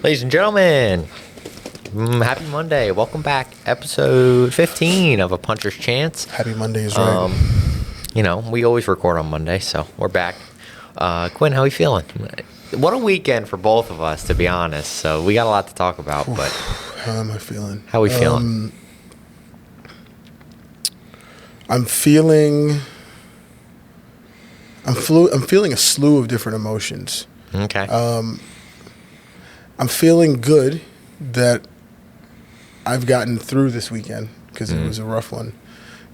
Ladies and gentlemen, happy Monday. Welcome back. Episode 15 of A Puncher's Chance. Happy Monday is right. We always record on Monday, so we're back. Quinn, how are you feeling? What a weekend for both of us, to be honest. So we got a lot to talk about, but How am I feeling? how are we feeling? I'm feeling a slew of different emotions. Okay. I'm feeling good that I've gotten through this weekend because it was a rough one.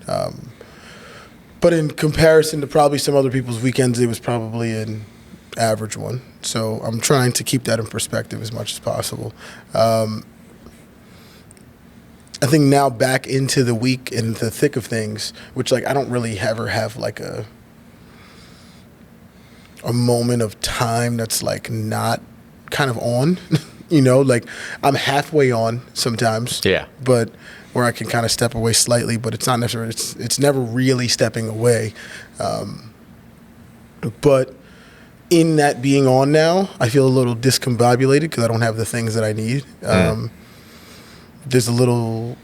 But in comparison to probably some other people's weekends, it was probably an average one. So I'm trying to keep that in perspective as much as possible. I think now back into the week in the thick of things, which I don't really ever have a moment of time that's not kind of on, I'm halfway on sometimes. Yeah. But where I can kind of step away slightly, but it's not necessarily, it's never really stepping away. But in that being on now, I feel a little discombobulated because I don't have the things that I need. There's a little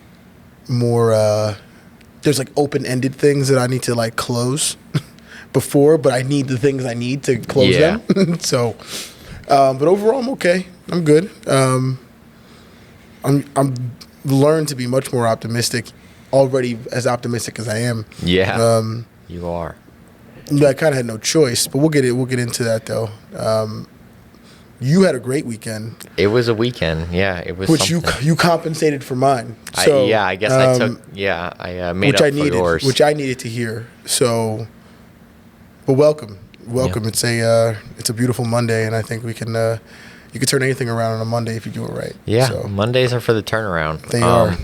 more, there's open-ended things that I need to close before, but I need the things I need to close them. So, but overall, I'm okay. I'm good. I'm learned to be much more optimistic, already as optimistic as I am. Yeah, you are. I kind of had no choice, but we'll get into that though. You had a great weekend. It was a weekend. Yeah, it was. Which something. you compensated for mine. So, I guess I took. Yeah, I made which up I for needed, yours. which I needed to hear. So, but welcome. Yeah. It's a beautiful Monday, and I think we can. You can turn anything around on a Monday if you do it right. Yeah, so, Mondays are for the turnaround. They are.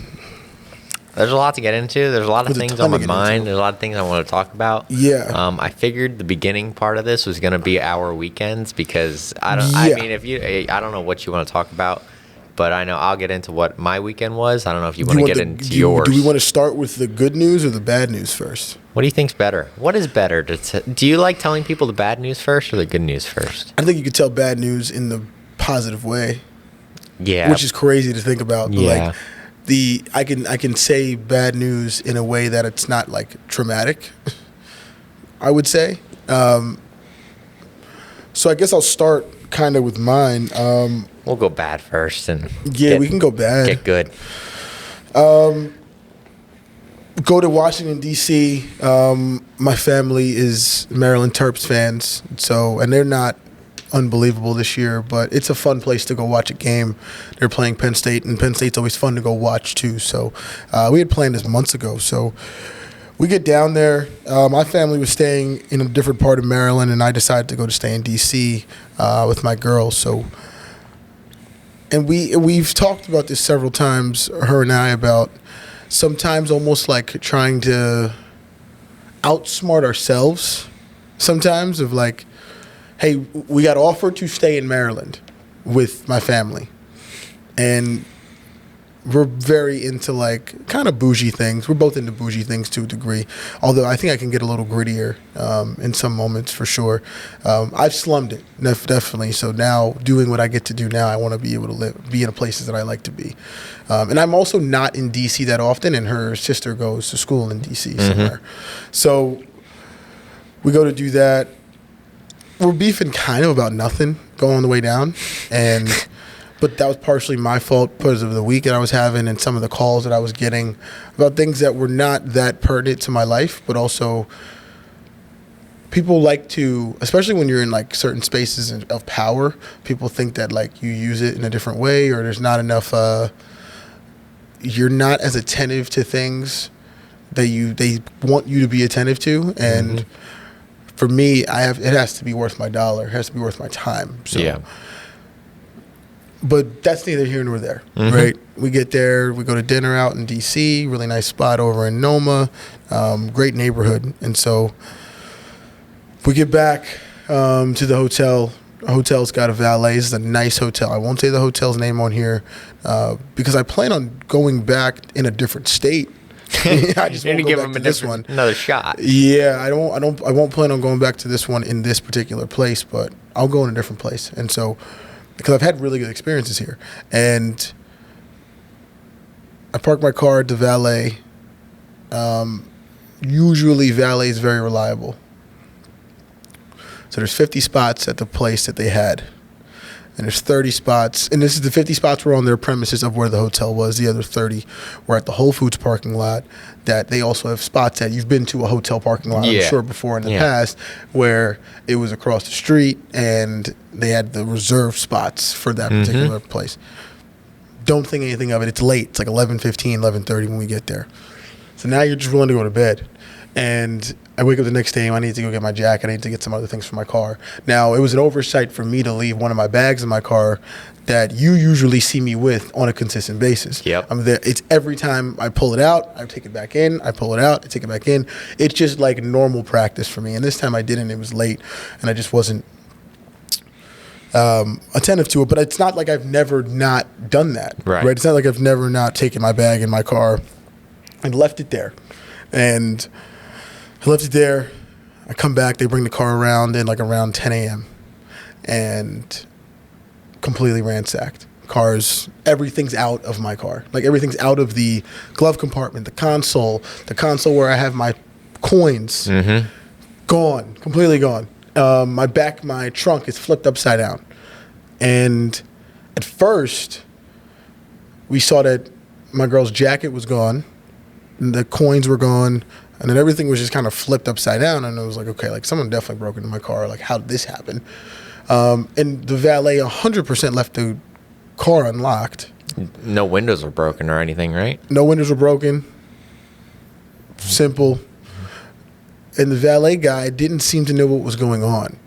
There's a lot to get into. There's a lot of There's a things ton on my to get mind. into. There's a lot of things I want to talk about. Yeah. I figured the beginning part of this was going to be our weekends because I don't know what you want to talk about, but I know I'll get into what my weekend was. I don't know if you want to get into yours. Do we want to start with the good news or the bad news first? What do you think's better? What is better? Do you like telling people the bad news first or the good news first? I think you could tell bad news in the positive way. Yeah. Which is crazy to think about. But yeah. I can say bad news in a way that it's not traumatic, I would say. So I guess I'll start kind of with mine. We'll go bad first and we can go bad. Get good. Go to Washington, D.C. My family is Maryland Terps fans, and they're not unbelievable this year, but it's a fun place to go watch a game. They're playing Penn State, and Penn State's always fun to go watch too. So we had planned this months ago. So we get down there. My family was staying in a different part of Maryland, and I decided to go to stay in D.C. With my girls. So, and we've talked about this several times, her and I, about sometimes almost trying to outsmart ourselves. Sometimes of hey, we got offered to stay in Maryland with my family. And we're very into kind of bougie things. We're both into bougie things to a degree. Although I think I can get a little grittier in some moments for sure. I've slummed it, definitely. So now doing what I get to do now, I want to be able to be in the places that I like to be. And I'm also not in D.C. that often, and her sister goes to school in D.C. somewhere. So we go to do that. We're beefing kind of about nothing going on the way down, but that was partially my fault because of the week that I was having and some of the calls that I was getting about things that were not that pertinent to my life, but also people like to, especially when you're in certain spaces of power, people think that you use it in a different way or there's not enough, you're not as attentive to things that they want you to be attentive to, and for me, it has to be worth my dollar. It has to be worth my time. So, yeah. But that's neither here nor there, right? We get there. We go to dinner out in D.C., really nice spot over in Noma, great neighborhood. And so we get back to the hotel. The hotel's got a valet. This is a nice hotel. I won't say the hotel's name on here because I plan on going back in a different state. I just won't go back to this one. Another shot. Yeah, I won't plan on going back to this one in this particular place, but I'll go in a different place. And so because I've had really good experiences here. And I parked my car at the valet. Usually valet is very reliable. So there's 50 spots at the place that they had. And there's 30 spots. And this is the 50 spots were on their premises of where the hotel was. The other 30 were at the Whole Foods parking lot that they also have spots at. You've been to a hotel parking lot, I'm sure, before in the past where it was across the street and they had the reserved spots for that particular place. Don't think anything of it. It's late. It's like 11:15, 11:30 when we get there. So now you're just willing to go to bed. And I wake up the next day and I need to go get my jacket. I need to get some other things for my car. Now, it was an oversight for me to leave one of my bags in my car that you usually see me with on a consistent basis. Yep. I'm there. It's every time I pull it out, I take it back in. I pull it out, I take it back in. It's just like normal practice for me. And this time I didn't. It was late and I just wasn't attentive to it. But it's not like I've never not done that. Right? It's not like I've never not taken my bag in my car and left it there. And I left it there. I come back. They bring the car around in like around 10 a.m. and completely ransacked. Everything's out of my car. Like everything's out of the glove compartment, the console where I have my coins. Gone, completely gone. My trunk is flipped upside down. And at first, we saw that my girl's jacket was gone, and the coins were gone. And then everything was just kind of flipped upside down. And I was like, okay, like someone definitely broke into my car. Like, how did this happen? And the valet 100% left the car unlocked. No windows were broken or anything, right? No windows were broken. Simple. And the valet guy didn't seem to know what was going on.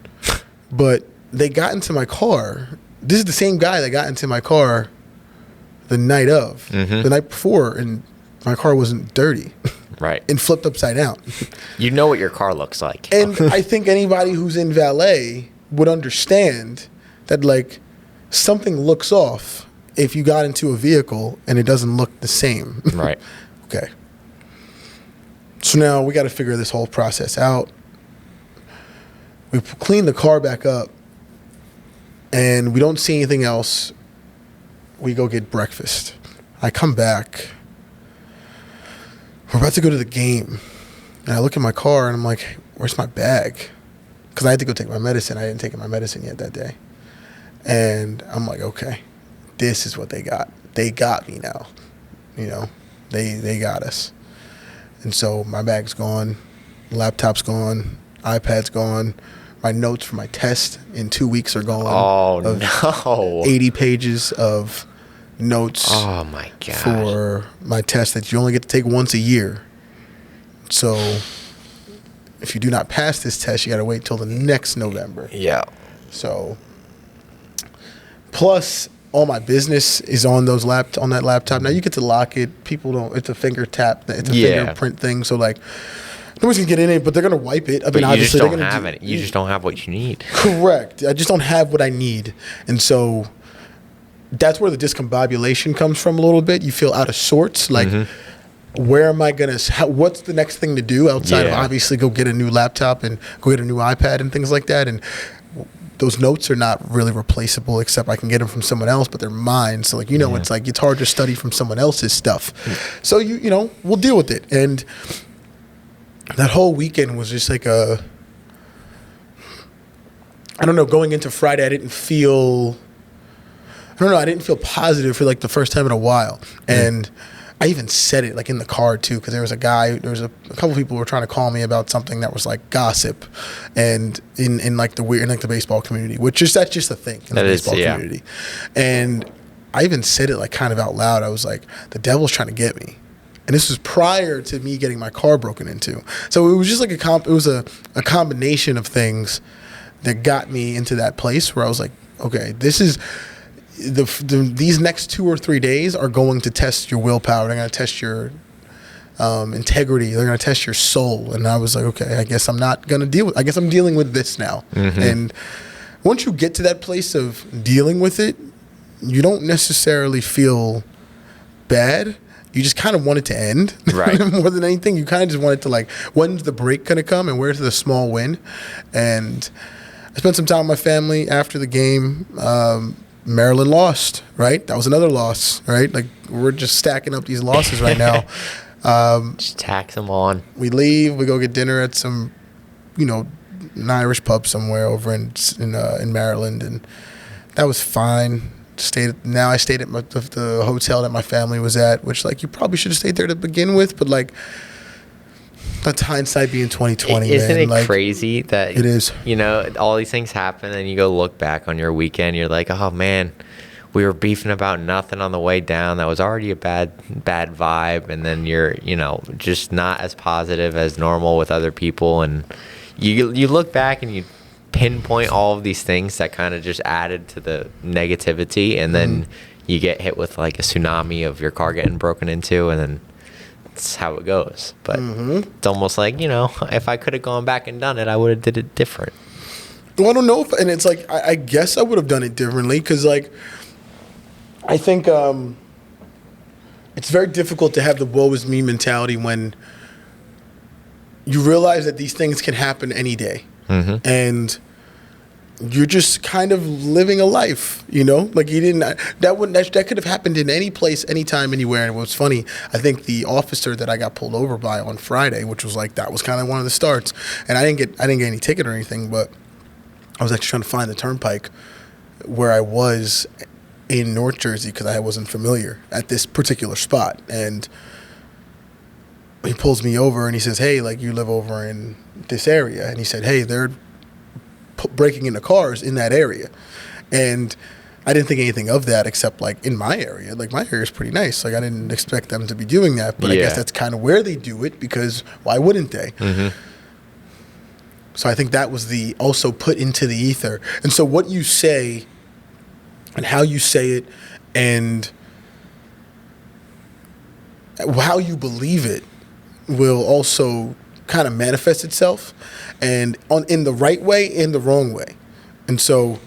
But they got into my car. This is the same guy that got into my car the night of. The night before. And my car wasn't dirty. Right. And flipped upside down. You know what your car looks like. And I think anybody who's in valet would understand that, like, something looks off if you got into a vehicle and it doesn't look the same. Right. Okay. So now we got to figure this whole process out. We clean the car back up and we don't see anything else. We go get breakfast. I come back. We're about to go to the game. And I look at my car and I'm like, where's my bag? Because I had to go take my medicine. I didn't take my medicine yet that day. And I'm like, okay, this is what they got. They got me now. You know, they got us. And so my bag's gone. Laptop's gone. iPad's gone. My notes for my test in 2 weeks are gone. Oh, no. 80 pages of notes. Oh my god! For my test that you only get to take once a year. So if you do not pass this test, you got to wait till the next November. Yeah. So plus all my business is on on that laptop. Now you get to lock it. People don't. It's a finger tap. It's a fingerprint thing. So like nobody's gonna get in it, but they're gonna wipe it. I mean, obviously they're gonna have it. You just don't have what you need. Correct. I just don't have what I need, and so. That's where the discombobulation comes from a little bit. You feel out of sorts. Like, where am I going to, what's the next thing to do outside of obviously go get a new laptop and go get a new iPad and things like that. And those notes are not really replaceable except I can get them from someone else, but they're mine. So like, it's like, it's hard to study from someone else's stuff. So you know, we'll deal with it. And that whole weekend was just like I don't know, going into Friday, I didn't feel positive for like the first time in a while. And I even said it like in the car too, because there was a couple people who were trying to call me about something that was like gossip, and in like the baseball community, that's just a thing in the baseball community. And I even said it like kind of out loud. I was like, the devil's trying to get me. And this was prior to me getting my car broken into. So it was just like it was a combination of things that got me into that place where I was like, okay, this is these next 2 or 3 days are going to test your willpower. They're going to test your integrity. They're going to test your soul. And I was like, okay, I guess I'm not going to deal with. I guess I'm dealing with this now. And once you get to that place of dealing with it, you don't necessarily feel bad. You just kind of want it to end, right? More than anything, you kind of just want it to like, when's the break going to come and where's the small win? And I spent some time with my family after the game. Maryland lost, right? That was another loss, right? Like, we're just stacking up these losses right now. Just tax them on. We leave, we go get dinner at some, an Irish pub somewhere over in Maryland, and that was fine. I stayed at the hotel that my family was at, which, like, you probably should have stayed there to begin with, but, like, that's hindsight being 2020. Isn't man. it like, crazy that it is? All these things happen, and you go look back on your weekend. You're like, oh man, we were beefing about nothing on the way down. That was already a bad vibe, and then you're just not as positive as normal with other people, and you look back and you pinpoint all of these things that kind of just added to the negativity, and then you get hit with like a tsunami of your car getting broken into, and then that's how it goes. But it's almost like, if I could have gone back and done it, I would have did it different. Well, I don't know and it's like, I guess I would have done it differently, because, like, I think it's very difficult to have the woe is me mentality when you realize that these things can happen any day. And you're just kind of living a life, like, you didn't, that could have happened in any place, anytime, anywhere. And it was funny, I think the officer that I got pulled over by on Friday, which was like, that was kind of one of the starts, and I didn't get any ticket or anything, but I was actually trying to find the turnpike where I was in North Jersey, because I wasn't familiar at this particular spot. And he pulls me over and he says, hey, like, you live over in this area. And he said, hey, they're breaking into cars in that area. And I didn't think anything of that, except, like, in my area. Like, my area is pretty nice. Like, I didn't expect them to be doing that. But I guess that's kind of where they do it, because why wouldn't they? So I think that was also put into the ether. And so what you say and how you say it and how you believe it will also kind of manifest itself, and in the right way and the wrong way. And so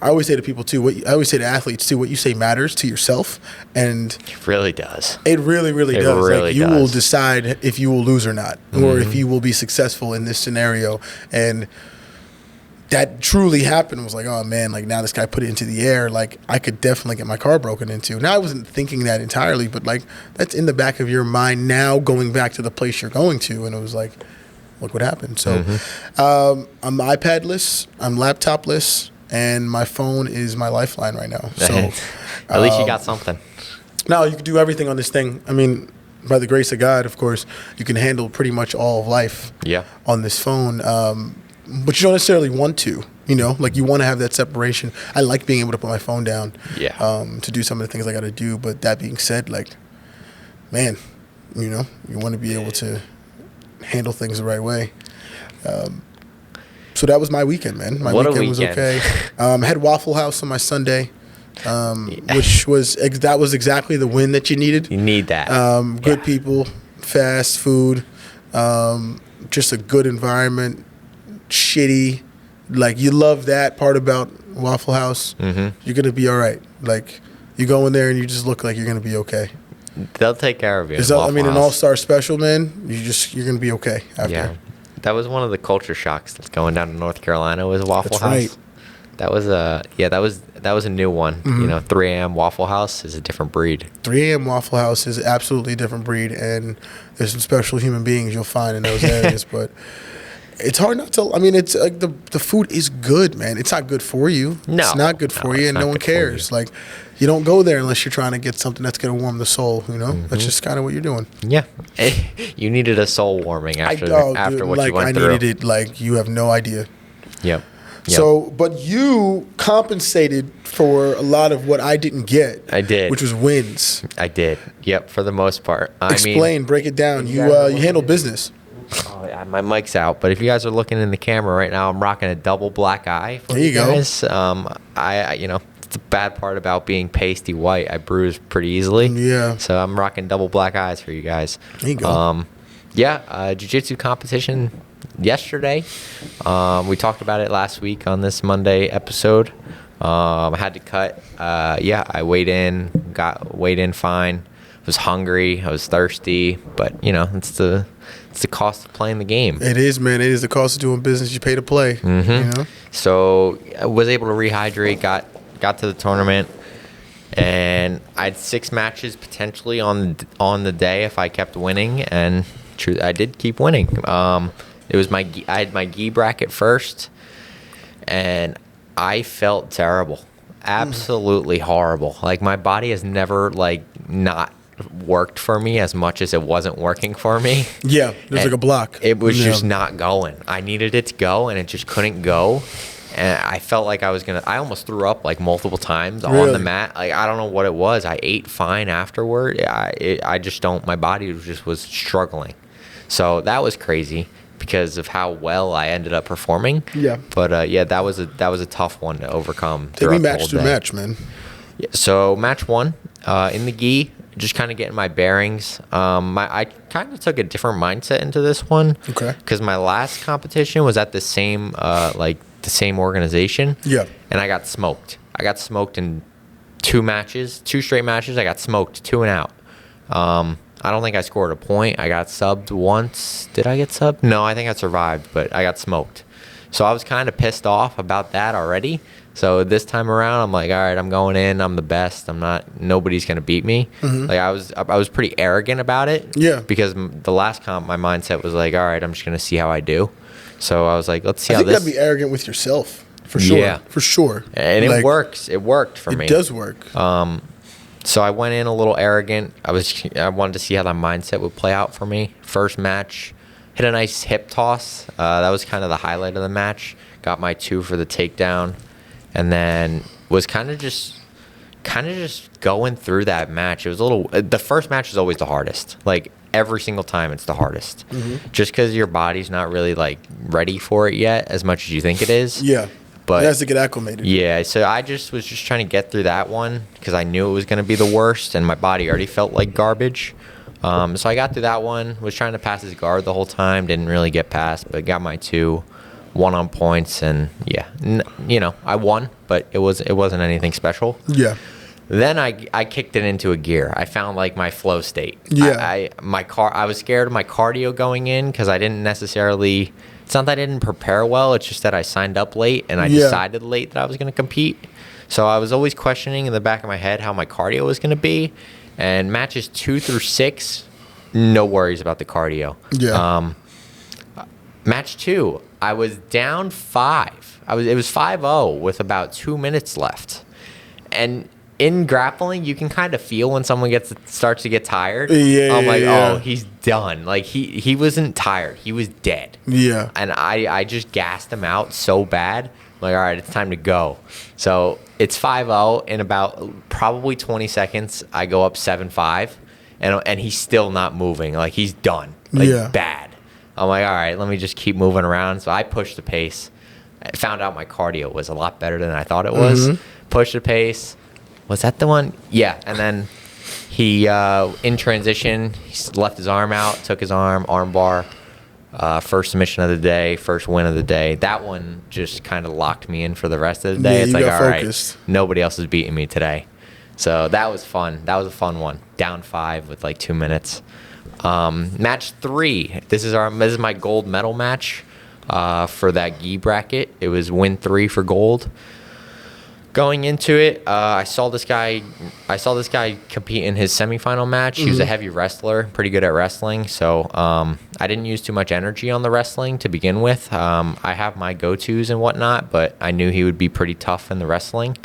I always say to people too, I always say to athletes too, what you say matters to yourself, and It really does. It really, really does. Really like, you does. will decide if you will lose or not, or if you will be successful in this scenario. And that truly happened. It was like, oh man, like, now this guy put it into the air. Like, I could definitely get my car broken into. Now, I wasn't thinking that entirely, but, like, that's in the back of your mind now, going back to the place you're going to. And it was like, look what happened. So I'm iPad-less, I'm laptop-less, and my phone is my lifeline right now. So At least you got something. now you can do everything on this thing. I mean, by the grace of God, of course, you can handle pretty much all of life on this phone. But you don't necessarily want to, like, you want to have that separation. I like being able to put my phone down to do some of the things I got to do. But that being said, like, man, you want to be able to handle things the right way. So that was my weekend, man. My weekend was okay. I had Waffle House on my Sunday, which was exactly the win that you needed. You need that. Good people, fast food, just a good environment. Shitty, like, you love that part about Waffle House. You're gonna be all right. Like, you go in there and you just look like you're gonna be okay. They'll take care of you. An all-star special, man. You're gonna be okay after. Yeah, that was one of the culture shocks that's going down to North Carolina, was Waffle House. Right. That was a new one. 3 a.m. Waffle House is a different breed. 3 a.m. Waffle House is absolutely a different breed, and there's some special human beings you'll find in those areas, but it's hard not to. I mean, it's like the food is good, man. It's not good for you. No, it's not good for you, and no one cares. Like, you don't go there unless you're trying to get something that's going to warm the soul. That's just kind of what you're doing. Yeah, you needed a soul warming after what you went through. I needed it. Like, you have no idea. Yep. So, but you compensated for a lot of what I didn't get. I did, which was wins. I did. Yep, for the most part. Break it down. You handle business. Oh, yeah, my mic's out, but if you guys are looking in the camera right now, I'm rocking a double black eye. There you go. It's the bad part about being pasty white. I bruise pretty easily. Yeah. So I'm rocking double black eyes for you guys. There you go. Jiu-jitsu competition yesterday. We talked about it last week on this Monday episode. I had to cut. I weighed in fine. I was hungry. I was thirsty, but it's the cost of playing the game. It is, man. It is the cost of doing business. You pay to play. So I was able to rehydrate. Got got to the tournament, and I had 6 matches potentially on the day if I kept winning, and I did keep winning. It was I had my gi bracket first, and I felt terrible, absolutely horrible. Like, my body has never not worked for me as much as it wasn't working for me. Yeah, there's like a block. It was just not going. I needed it to go, and it just couldn't go. And I felt like I almost threw up like multiple times on the mat. Like, I don't know what it was. I ate fine afterward. I just don't. My body was struggling. So that was crazy because of how well I ended up performing. Yeah. But that was a tough one to overcome. Take me match to match, man. Yeah, so match 1 in the gi. Just kind of getting my bearings. I kind of took a different mindset into this one. Okay. Because my last competition was at the same same organization. Yeah. And I got smoked. I got smoked in 2 straight matches. I got smoked 2 and out. I don't think I scored a point. I got subbed once. Did I get subbed? No, I think I survived, but I got smoked. So I was kind of pissed off about that already. So this time around, I'm like, all right, I'm going in. I'm the best. Nobody's going to beat me. Mm-hmm. Like, I was pretty arrogant about it. Yeah. Because the last comp, my mindset was like, all right, I'm just going to see how I do. So I was like, let's see how this. I think that'd be arrogant with yourself, for sure. Yeah. For sure. And it works. It worked for me. It does work. So I went in a little arrogant. I wanted to see how that mindset would play out for me. First match, hit a nice hip toss. That was kind of the highlight of the match. Got my 2 for the takedown. And then was kind of just going through that match. It was the first match is always the hardest. Like, every single time it's the hardest. Mm-hmm. Just because your body's not really like ready for it yet as much as you think it is. Yeah. But it has to get acclimated. Yeah. So I was just trying to get through that one because I knew it was going to be the worst and my body already felt like garbage. So I got through that one, was trying to pass his guard the whole time, didn't really get past, but got my 2. 1 on points, and I won, but it wasn't anything special. Yeah. Then I kicked it into a gear. I found like my flow state. Yeah. I was scared of my cardio going in because I didn't necessarily. It's not that I didn't prepare well. It's just that I signed up late and I decided late that I was going to compete. So I was always questioning in the back of my head how my cardio was going to be. And matches 2 through 6, no worries about the cardio. Yeah. Match 2. I was down 5. It was 5-0 with about 2 minutes left. And in grappling, you can kind of feel when someone starts to get tired. I'm like, oh, he's done. Like, he wasn't tired. He was dead. Yeah. And I just gassed him out so bad. I'm like, all right, it's time to go. So it's 5-0. In about probably 20 seconds, I go up 7-5. And he's still not moving. Like, he's done. Like, bad. I'm like, all right, let me just keep moving around. So I pushed the pace. I found out my cardio was a lot better than I thought it was. Mm-hmm. Pushed the pace. Was that the one? Yeah. And then he, in transition, he left his arm out, took his arm bar. First submission of the day, first win of the day. That one just kind of locked me in for the rest of the day. Yeah, it's like, all focused. Right, nobody else is beating me today. So that was fun. That was a fun one. Down 5 with like 2 minutes. Match 3. This is my gold medal match for that gi bracket. It was win 3 for gold. Going into it, I saw this guy compete in his semifinal match. He was a heavy wrestler, pretty good at wrestling. So I didn't use too much energy on the wrestling to begin with. I have my go-tos and whatnot, but I knew he would be pretty tough in the wrestling.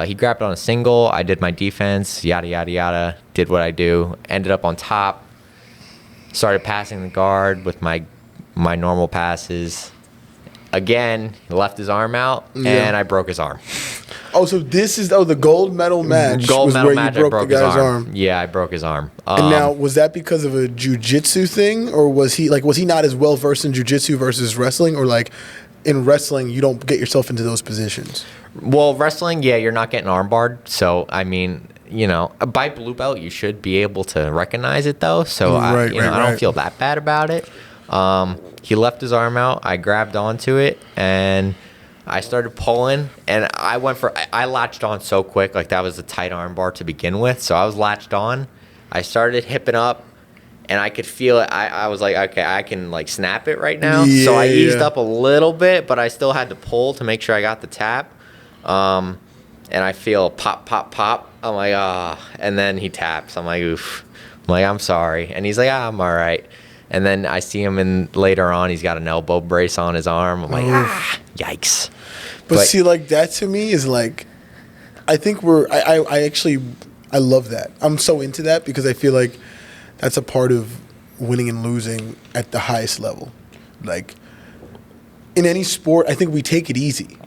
He grabbed on a single. I did my defense, yada, yada, yada. Did what I do. Ended up on top. Started passing the guard with my normal passes. Again, he left his arm out, and I broke his arm. Oh, so this is the gold medal match. Gold medal match, I broke the guy's arm. Yeah, I broke his arm. And now, was that because of a jiu-jitsu thing, or was he not as well versed in jiu-jitsu versus wrestling, or like in wrestling you don't get yourself into those positions? Well, wrestling, yeah, you're not getting armbarred. So I mean, by blue belt, you should be able to recognize it though. So I don't feel that bad about it. He left his arm out. I grabbed onto it and I started pulling, and I latched on so quick. Like, that was a tight arm bar to begin with. So I was latched on. I started hipping up, and I could feel it. I was like, okay, I can like snap it right now. Yeah, so I eased up a little bit, but I still had to pull to make sure I got the tap. and I feel pop, pop, pop. I'm like, ah. And then he taps. I'm like, oof. I'm like, I'm sorry. And he's like, I'm all right. And then I see him later on, he's got an elbow brace on his arm. I'm like, yikes. But see, like, that to me is like, I think I actually love that. I'm so into that because I feel like that's a part of winning and losing at the highest level. Like, in any sport, I think we take it easy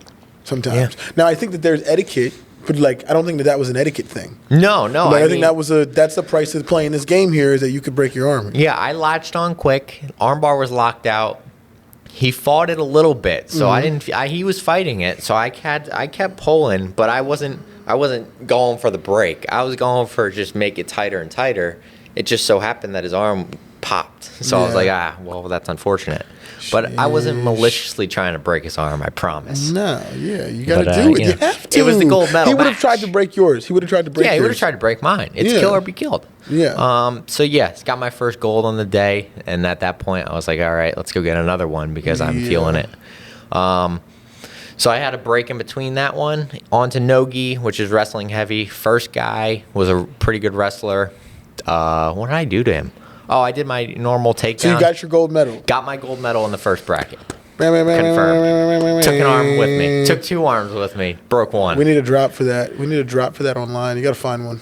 sometimes. Yeah. Now, I think that there's etiquette, but like, I don't think that was an etiquette thing. No. Like, I think that's the price of playing this game here, is that you could break your arm. Yeah, I latched on quick. Armbar was locked out. He fought it a little bit, so he was fighting it, so I kept pulling, but I wasn't going for the break. I was going for just make it tighter and tighter. It just so happened that his arm popped, so I was like, well, that's unfortunate. But I wasn't maliciously trying to break his arm, I promise. No, you got to do it. You have to. It was the gold medal. He would have tried to break yours. He would have tried to break yours. Yeah, he would have tried to break mine. It's kill or be killed. Yeah. So it's got my first gold on the day, and at that point, I was like, all right, let's go get another one because I'm feeling it. So I had a break in between that one. On to Nogi, which is wrestling heavy. First guy was a pretty good wrestler. What did I do to him? Oh, I did my normal takedown. So you got your gold medal. Got my gold medal in the first bracket. Confirmed. Took an arm with me. Took 2 arms with me. Broke one. We need a drop for that. Online. You got to find one.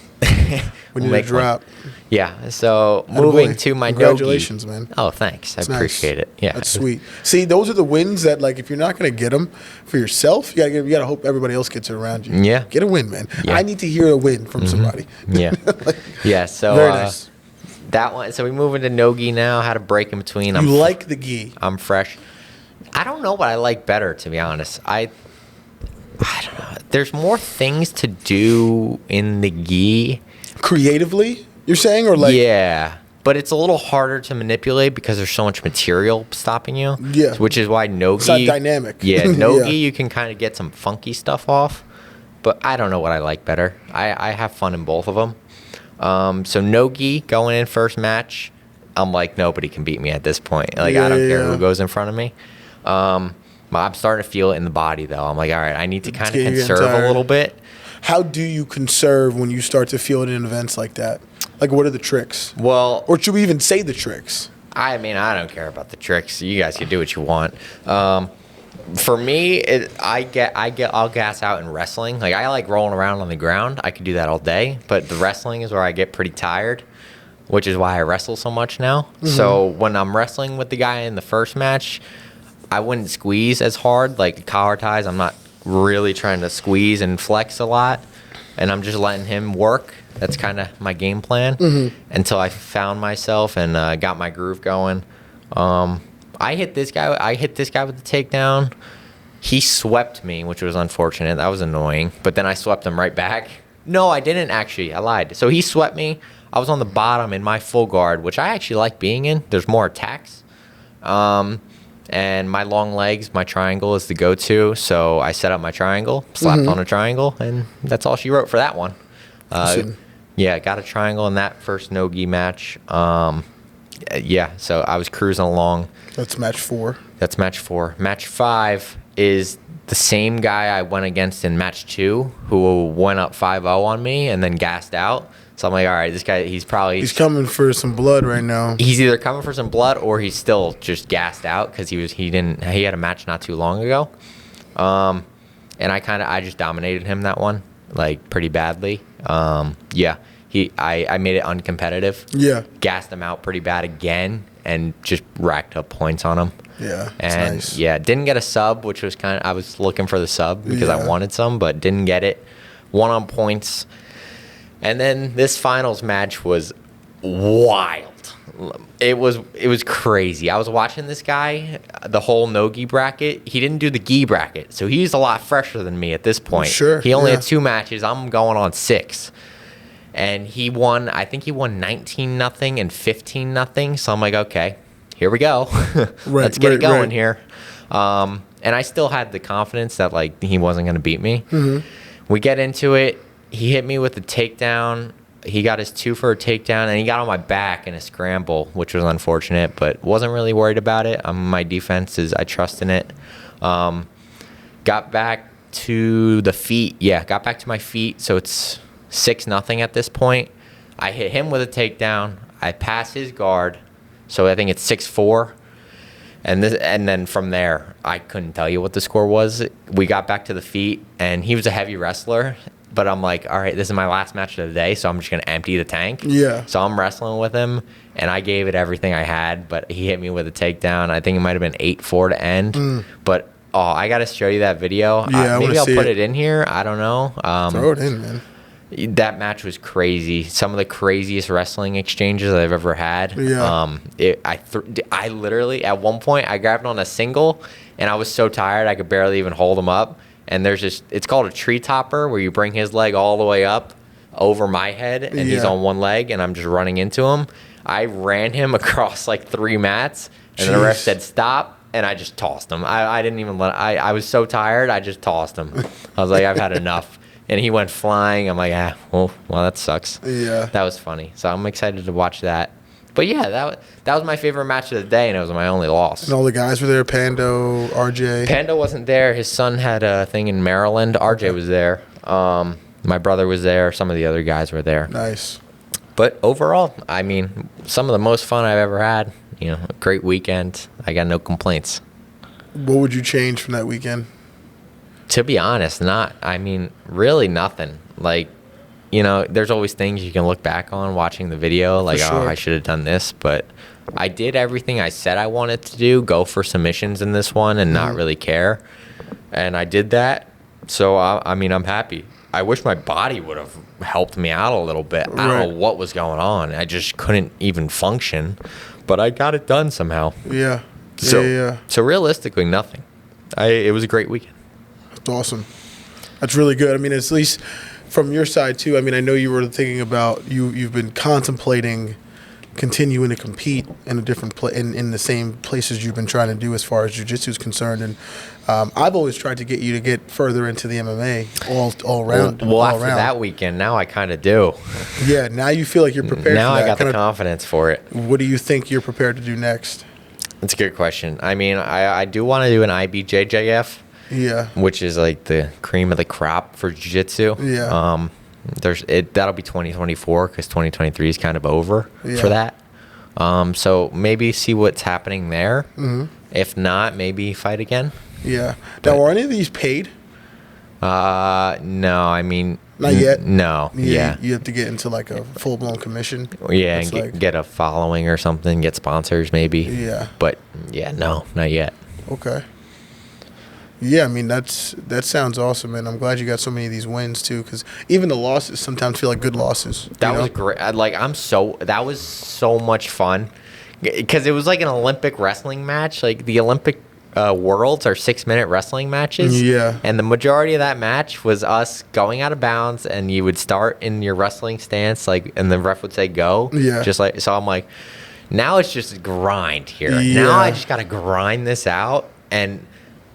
We need a drop. One. Yeah. So moving to my Congratulations, Nogi. man. Oh, thanks. I appreciate it. Yeah. That's sweet. See, those are the wins that, like, if you're not going to get them for yourself, you got to hope everybody else gets it around you. Yeah. Get a win, man. Yeah. I need to hear a win from somebody. Yeah. Yeah. So very nice. That one. So we move into Nogi now. Had a break in between. You like the gi? I'm fresh. I don't know what I like better, to be honest. I don't know. There's more things to do in the gi. Creatively, you're saying, or like? Yeah, but it's a little harder to manipulate because there's so much material stopping you. Yeah. Which is why Nogi. It's not dynamic. Yeah, Nogi, you can kind of get some funky stuff off, but I don't know what I like better. I have fun in both of them. So Nogi going in first match, I'm like, nobody can beat me at this point. Like, I don't care who goes in front of me. I'm starting to feel it in the body, though. I'm like, all right, I need to kind of conserve a little bit. How do you conserve when you start to feel it in events like that? Like, what are the tricks? Well, or should we even say the tricks? I mean, I don't care about the tricks. You guys can do what you want. For me, I'll gas out in wrestling. Like, I like rolling around on the ground. I could do that all day. But the wrestling is where I get pretty tired, which is why I wrestle so much now. Mm-hmm. So when I'm wrestling with the guy in the first match, I wouldn't squeeze as hard. Like collar ties, I'm not really trying to squeeze and flex a lot. And I'm just letting him work. That's kind of my game plan until I found myself and got my groove going. I hit this guy with the takedown. He swept me, which was unfortunate. That was annoying. But then I swept him right back. No, I didn't actually. I lied. So he swept me. I was on the bottom in my full guard, which I actually like being in. There's more attacks. And my long legs, my triangle is the go-to. So I set up my triangle, slapped on a triangle, and that's all she wrote for that one. Yeah, got a triangle in that first no-gi match. Yeah, so I was cruising along. That's match 4. That's match 4. Match 5 is the same guy I went against in match 2 who went up 5-0 on me and then gassed out. So I'm like, all right, this guy, he's coming for some blood right now. He's either coming for some blood or he's still just gassed out because he had a match not too long ago. And I just dominated him that one, like, pretty badly. Yeah. I made it uncompetitive. Yeah. Gassed him out pretty bad again and just racked up points on him. Yeah. And nice. Yeah, didn't get a sub, which was I was looking for the sub because I wanted some, but didn't get it. Won on points. And then this finals match was wild. It was crazy. I was watching this guy, the whole no-gi bracket. He didn't do the gi bracket, so he's a lot fresher than me at this point. Sure. He only had 2 matches. I'm going on 6. And he won, I think he won 19-0 and 15-0. So I'm like, okay, here we go. Let's get it going here. And I still had the confidence that, like, he wasn't going to beat me. Mm-hmm. We get into it. He hit me with a takedown. He got his 2 for a takedown, and he got on my back in a scramble, which was unfortunate, but wasn't really worried about it. My defense is I trust in it. Got back, to the feet. Yeah, got back to my feet. So it's 6-0 at this point. I hit him with a takedown. I pass his guard. So I think it's 6-4. And then from there, I couldn't tell you what the score was. We got back to the feet, and he was a heavy wrestler. But I'm like, all right, this is my last match of the day, so I'm just going to empty the tank. Yeah. So I'm wrestling with him, and I gave it everything I had, but he hit me with a takedown. I think it might have been 8-4 to end. But, I got to show you that video. Yeah, maybe I'll put it in here. I don't know. Throw it in, man. That match was crazy. Some of the craziest wrestling exchanges I've ever had. Yeah. I literally, at one point, I grabbed on a single, and I was so tired I could barely even hold him up. And it's called a tree topper, where you bring his leg all the way up over my head, and he's on one leg, and I'm just running into him. I ran him across like 3 mats, and the ref said stop, and I just tossed him. I didn't even I was so tired, I just tossed him. I was like, I've had enough. And he went flying. I'm like, well, that sucks. Yeah. That was funny. So I'm excited to watch that. But yeah, that was my favorite match of the day, and it was my only loss. And all the guys were there. Pando, RJ. Pando wasn't there. His son had a thing in Maryland. RJ was there. My brother was there. Some of the other guys were there. Nice. But overall, I mean, some of the most fun I've ever had. A great weekend. I got no complaints. What would you change from that weekend? To be honest, really nothing. Like, there's always things you can look back on watching the video, like, sure. I should have done this, but I did everything I said I wanted to do, go for submissions in this one and not really care, and I did that, so, I'm happy. I wish my body would have helped me out a little bit. I don't know what was going on. I just couldn't even function, but I got it done somehow. Yeah. So realistically, nothing. It was a great weekend. That's awesome. That's really good. I mean, at least from your side too. I mean, I know you were thinking about you've been contemplating continuing to compete in a different in the same places you've been trying to do as far as jiu-jitsu is concerned, and I've always tried to get you to get further into the MMA all around. Well, after that weekend, now I kind of do. Yeah, now you feel like you're prepared. Now for that. I got the confidence for it. What do you think you're prepared to do next? That's a good question. I mean, I do want to do an IBJJF. Yeah. Which is like the cream of the crop for jiu-jitsu. Yeah. That'll be 2024 because 2023 is kind of over for that. So maybe see what's happening there. Mm-hmm. If not, maybe fight again. Yeah. Now, are any of these paid? No. I mean, not yet. No. Yeah. You have to get into like a full-blown commission. Yeah, and get a following or something. Get sponsors maybe. Yeah. But yeah, no, not yet. Okay. Yeah, I mean that sounds awesome, and I'm glad you got so many of these wins too. Because even the losses sometimes feel like good losses. That was great. That was so much fun, because it was like an Olympic wrestling match. Like the Olympic Worlds are 6-minute wrestling matches. Yeah. And the majority of that match was us going out of bounds, and you would start in your wrestling stance, and the ref would say go. Yeah. So I'm like, now it's just a grind here. Yeah. Now I just gotta grind this out, and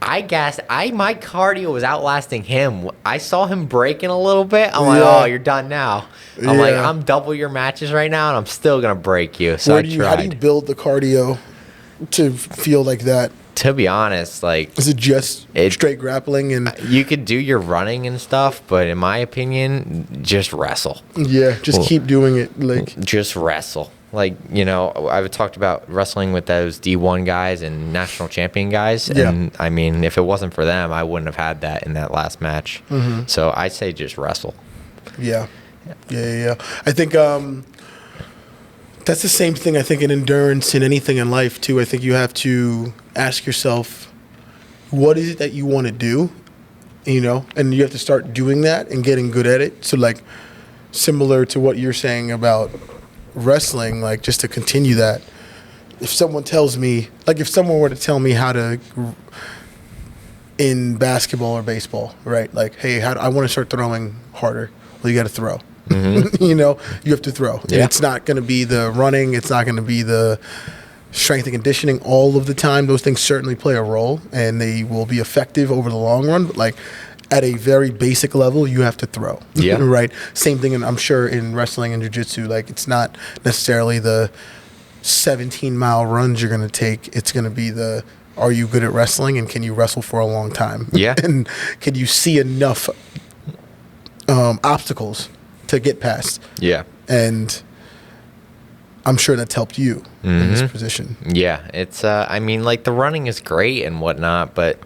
my cardio was outlasting him. I saw him breaking a little bit. I'm like, oh, you're done now. I'm like, I'm double your matches right now, and I'm still going to break you. So I tried. How do you build the cardio to feel like that? To be honest, is it just straight grappling? And you could do your running and stuff, but in my opinion, just wrestle. Yeah, keep doing it. Just wrestle. I've talked about wrestling with those D1 guys and national champion guys. Yeah. And, I mean, if it wasn't for them, I wouldn't have had that in that last match. Mm-hmm. So I say just wrestle. Yeah. I think that's the same thing, I think, in endurance and anything in life, too. I think you have to ask yourself, what is it that you want to do? And you have to start doing that and getting good at it. So, similar to what you're saying about wrestling, just to continue that, if someone were to tell me how to, in basketball or baseball, right, hey, I want to start throwing harder, well, you got to throw. Mm-hmm. You have to throw. Yeah. And it's not going to be the running, it's not going to be the strength and conditioning all of the time. Those things certainly play a role, and they will be effective over the long run, but at a very basic level, you have to throw. Yeah. Right? Same thing, and I'm sure in wrestling and jiu-jitsu, it's not necessarily the 17-mile runs you're going to take. It's going to be the are you good at wrestling and can you wrestle for a long time? Yeah. And can you see enough obstacles to get past? Yeah. And I'm sure that's helped you in this position. Yeah, it's I mean, like, the running is great and whatnot, but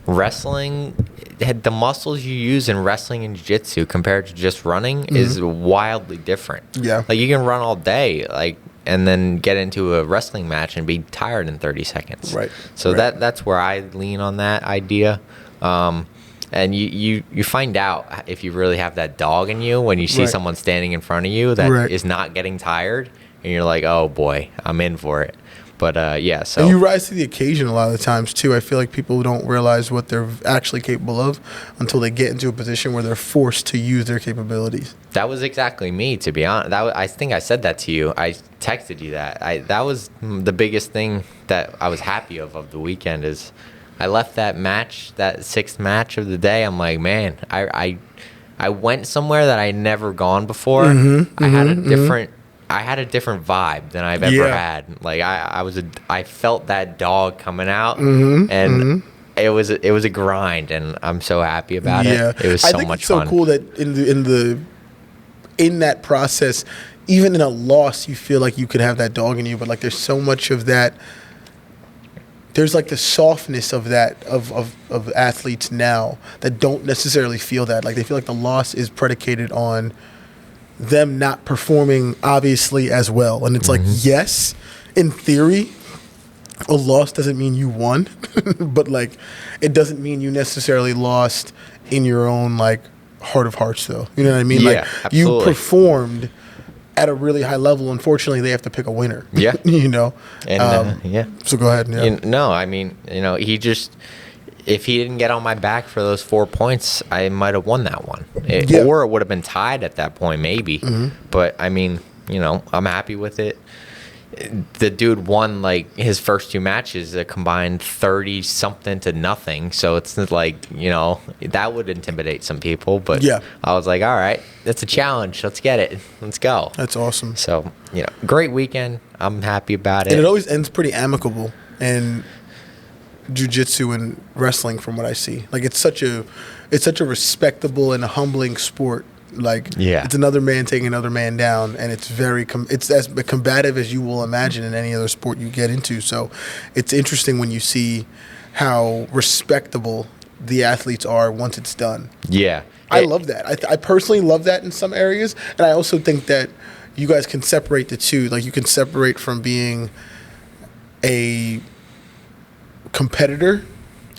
wrestling, the muscles you use in wrestling and jiu-jitsu compared to just running is wildly different. Yeah. Like, you can run all day, like, and then get into a wrestling match and be tired in 30 seconds. Right. So Right. that's where I lean on that idea. And you find out if you really have that dog in you when you see Right. someone standing in front of you that Right. is not getting tired, and you're like, oh boy, I'm in for it. But yeah, so And you rise to the occasion a lot of the times too. I feel like people don't realize what they're actually capable of until they get into a position where they're forced to use their capabilities. that was exactly me, to be honest. I think I said that to you. I texted you that. That was the biggest thing that I was happy of the weekend is I left that match, that sixth match of the day. I'm like, man, I went somewhere that I never gone before. I had a different vibe than I've ever Yeah. had. Like I felt that dog coming out, and it was a grind, and I'm so happy about it. It was so I think much it's so fun. cool that in that process, even in a loss, you feel like you could have that dog in you, but like there's so much of that. There's like the softness of that of athletes now that don't necessarily feel that. Like they feel like the loss is predicated on them not performing obviously as well. And it's like, yes, in theory, a loss doesn't mean you won, but like it doesn't mean you necessarily lost in your own like heart of hearts though. You know what I mean? Yeah, like absolutely. you performed at a really high level. Unfortunately, they have to pick a winner. Yeah. You know? And yeah. So go ahead. Yeah. No, I mean, he just, if he didn't get on my back for those 4 points, I might have won that one. Yeah. Or it would have been tied at that point, maybe. But, I mean, I'm happy with it. The dude won, like, his first two matches, a combined 30-something to nothing. So it's like, that would intimidate some people. But Yeah. I was like, all right, that's a challenge. Let's get it. Let's go. That's awesome. So, great weekend. I'm happy about it. And it always ends pretty amicable in jiu-jitsu and wrestling from what I see. Like it's such a respectable and a humbling sport. Like Yeah. it's another man taking another man down, and it's very it's as combative as you will imagine in any other sport you get into. So it's interesting when you see how respectable the athletes are once it's done. Yeah. I love that. I personally love that in some areas, and I also think that you guys can separate the two. Like you can separate from being a competitor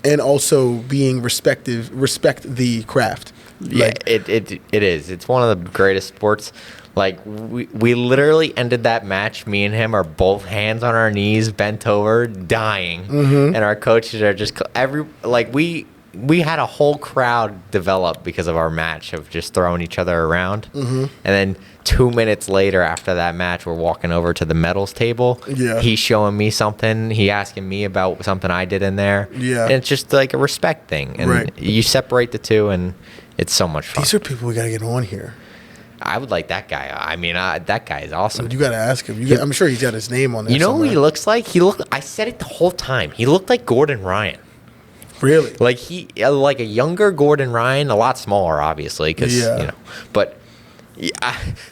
and also being respect the craft. Yeah, it is. It's one of the greatest sports. Like we literally ended that match. Me and him are both hands on our knees, bent over, dying, and our coaches are just we had a whole crowd develop because of our match of just throwing each other around. And then 2 minutes later after that match, we're walking over to the medals table. Yeah. He's showing me something. He asking me about something I did in there. Yeah. And it's just like a respect thing. And Right. you separate the two, and it's so much fun. These are people we got to get on here. I would like that guy. I mean, that guy is awesome. You got to ask him. I'm sure he's got his name on there. You know who he somewhere. looks like? I said it the whole time. He looked like Gordon Ryan. Really? Like like a younger Gordon Ryan, a lot smaller, obviously, because Yeah. But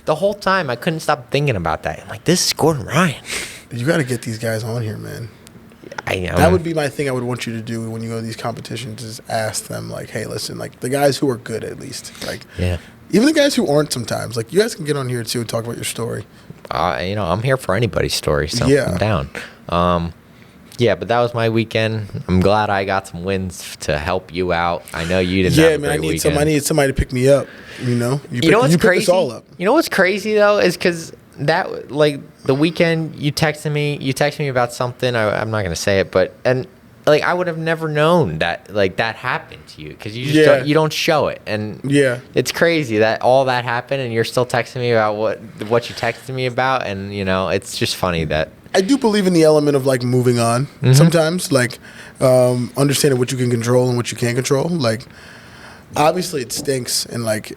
the whole time I couldn't stop thinking about that. I'm like, this is Gordon Ryan. You got to get these guys on here, man. That That would be my thing I would want you to do when you go to these competitions is ask them, like, hey, listen, like, the guys who are good at least. Like, Yeah. even the guys who aren't sometimes. Like, you guys can get on here, too, and talk about your story. I'm here for anybody's story, so Yeah. I'm down. Yeah, but that was my weekend. I'm glad I got some wins to help you out. I know you didn't have a man, great weekend. I need somebody to pick me up, you know? You know what's you crazy? picked us all up. You know what's crazy though is because that like the weekend you texted me about something. I'm not gonna say it, but like I would have never known that like that happened to you because you just don't show it, and it's crazy that all that happened and you're still texting me about what you texted me about, and it's just funny that. I do believe in the element of like moving on sometimes, like understanding what you can control and what you can't control. Like, obviously it stinks and like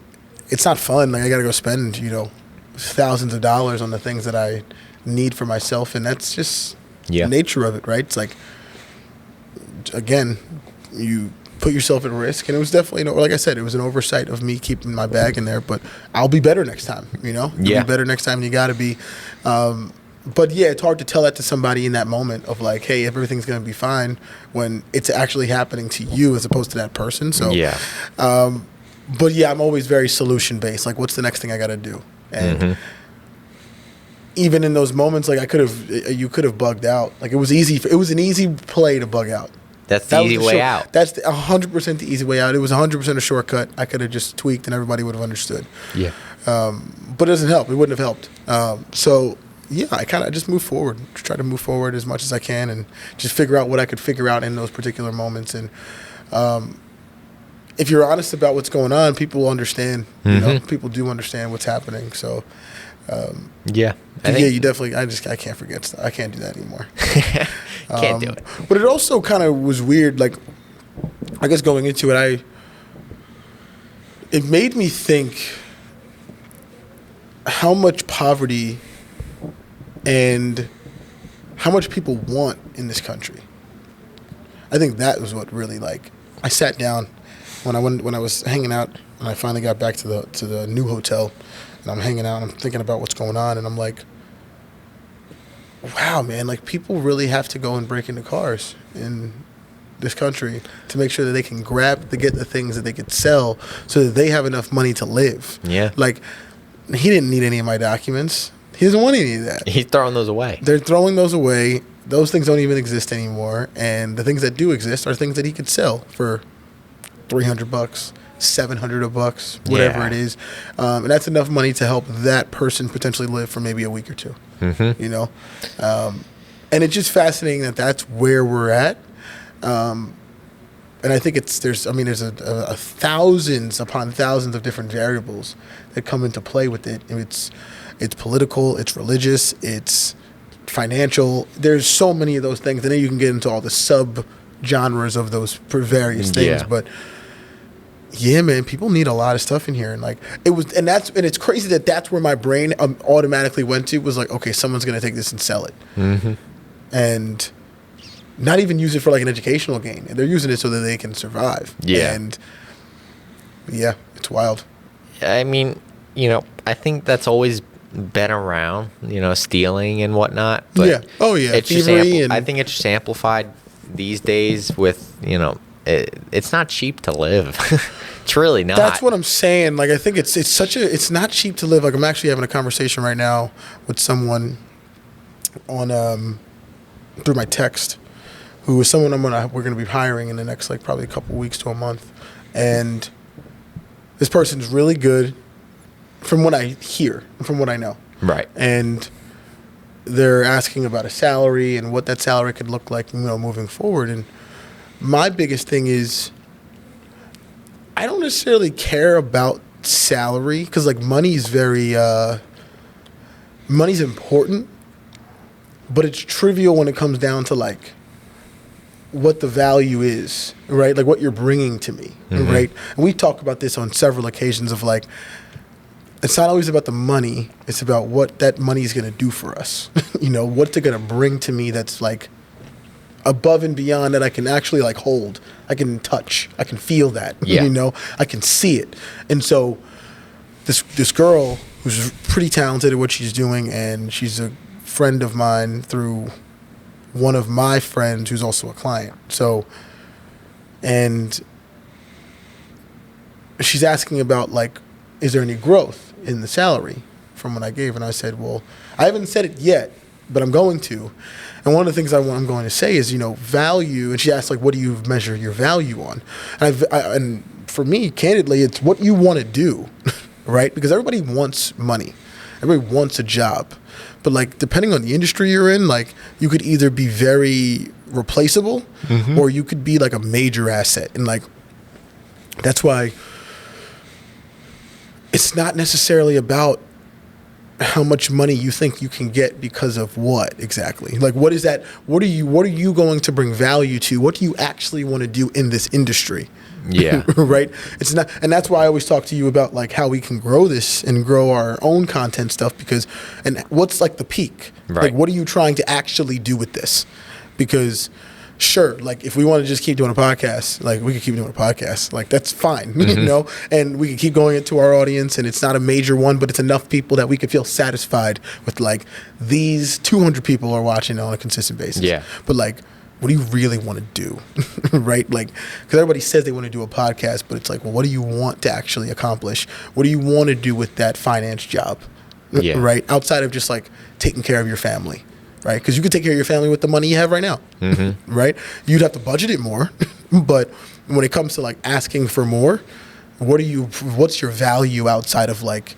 it's not fun. Like I got to go spend thousands of dollars on the things that I need for myself, and that's just the nature of it, right? It's like again, you put yourself at risk, and it was definitely, like I said, it was an oversight of me keeping my bag in there. But I'll be better next time. You'll be better next time. You got to be. But yeah, it's hard to tell that to somebody in that moment of like, hey, everything's going to be fine, when it's actually happening to you as opposed to that person. So yeah. But yeah, I'm always very solution based. Like, what's the next thing I got to do? And even in those moments, like you could have bugged out. Like, it was easy. It was an easy play to bug out. That's the easy way out. That's 100% the easy way out. It was 100% a shortcut. I could have just tweaked and everybody would have understood. Yeah. But it doesn't help. It wouldn't have helped. So yeah, I just move forward. Try to move forward as much as I can, and just figure out what I could figure out in those particular moments. And if you're honest about what's going on, people will understand. People do understand what's happening. So yeah, you definitely. I can't forget stuff. I can't do that anymore. Can't do it. But it also kind of was weird. Like, I guess going into it, it made me think how much poverty and how much people want in this country. I think that was what really, like, I sat down when I was hanging out, and I finally got back to the new hotel, and I'm hanging out and I'm thinking about what's going on, and I'm like, wow, man, like, people really have to go and break into cars in this country to make sure that they can get the things that they could sell so that they have enough money to live. Yeah. Like, he didn't need any of my documents. He doesn't want any of that. He's throwing those away. They're throwing those away. Those things don't even exist anymore. And the things that do exist are things that he could sell for $300, $700, whatever it is. And that's enough money to help that person potentially live for maybe a week or two. And it's just fascinating that that's where we're at. And I think there's a thousands upon thousands of different variables that come into play with it. It's political, it's religious, it's financial. There's so many of those things, and then you can get into all the sub genres of those various things. Yeah. But yeah, man, people need a lot of stuff in here, and like and it's crazy that that's where my brain automatically went to, was like, okay, someone's gonna take this and sell it, and not even use it for like an educational gain. They're using it so that they can survive. Yeah, and yeah, it's wild. I mean, I think that's always been around, stealing and whatnot. But yeah. Oh yeah. It's just I think it's just amplified these days with, it's not cheap to live. It's really not. That's what I'm saying. Like, I think it's not cheap to live. Like, I'm actually having a conversation right now with someone on through my text, who is someone we're gonna be hiring in the next, like, probably a couple weeks to a month. And this person's really good, from what I hear, from what I know. Right. And they're asking about a salary and what that salary could look like, moving forward. And my biggest thing is, I don't necessarily care about salary, because, like, money's important, but it's trivial when it comes down to, like, what the value is, right? Like, what you're bringing to me, right? And we talk about this on several occasions of, like, it's not always about the money. It's about what that money is going to do for us. What's it going to bring to me that's, like, above and beyond that I can actually, like, hold. I can touch. I can feel that. Yeah. I can see it. And so this girl who's pretty talented at what she's doing, and she's a friend of mine through one of my friends who's also a client. So, and she's asking about, like, is there any growth in the salary from what I gave? And I said, well, I haven't said it yet, but I'm going to. And one of the things I'm going to say is, value. And she asked, like, what do you measure your value on? And for me, candidly, it's what you want to do, right? Because everybody wants money. Everybody wants a job. But, like, depending on the industry you're in, like, you could either be very replaceable or you could be, like, a major asset. And, like, that's why it's not necessarily about how much money you think you can get because of what exactly. Like, what is that? What are you going to bring value to? What do you actually want to do in this industry? Yeah. Right? It's not, and that's why I always talk to you about, like, how we can grow this and grow our own content stuff, because, and what's, like, the peak? Right. Like, what are you trying to actually do with this? Because sure, like if we want to just keep doing a podcast, like we could keep doing a podcast, like that's fine, you know, and we can keep going into our audience, and it's not a major one, but it's enough people that we could feel satisfied with, like these 200 people are watching on a consistent basis. Yeah. But like, what do you really want to do? Right? Like, because everybody says they want to do a podcast, but it's like, well, what do you want to actually accomplish? What do you want to do with that finance job? Yeah. Right? Outside of just like taking care of your family, right? Because you could take care of your family with the money you have right now, right? You'd have to budget it more, but when it comes to like asking for more, what's your value outside of like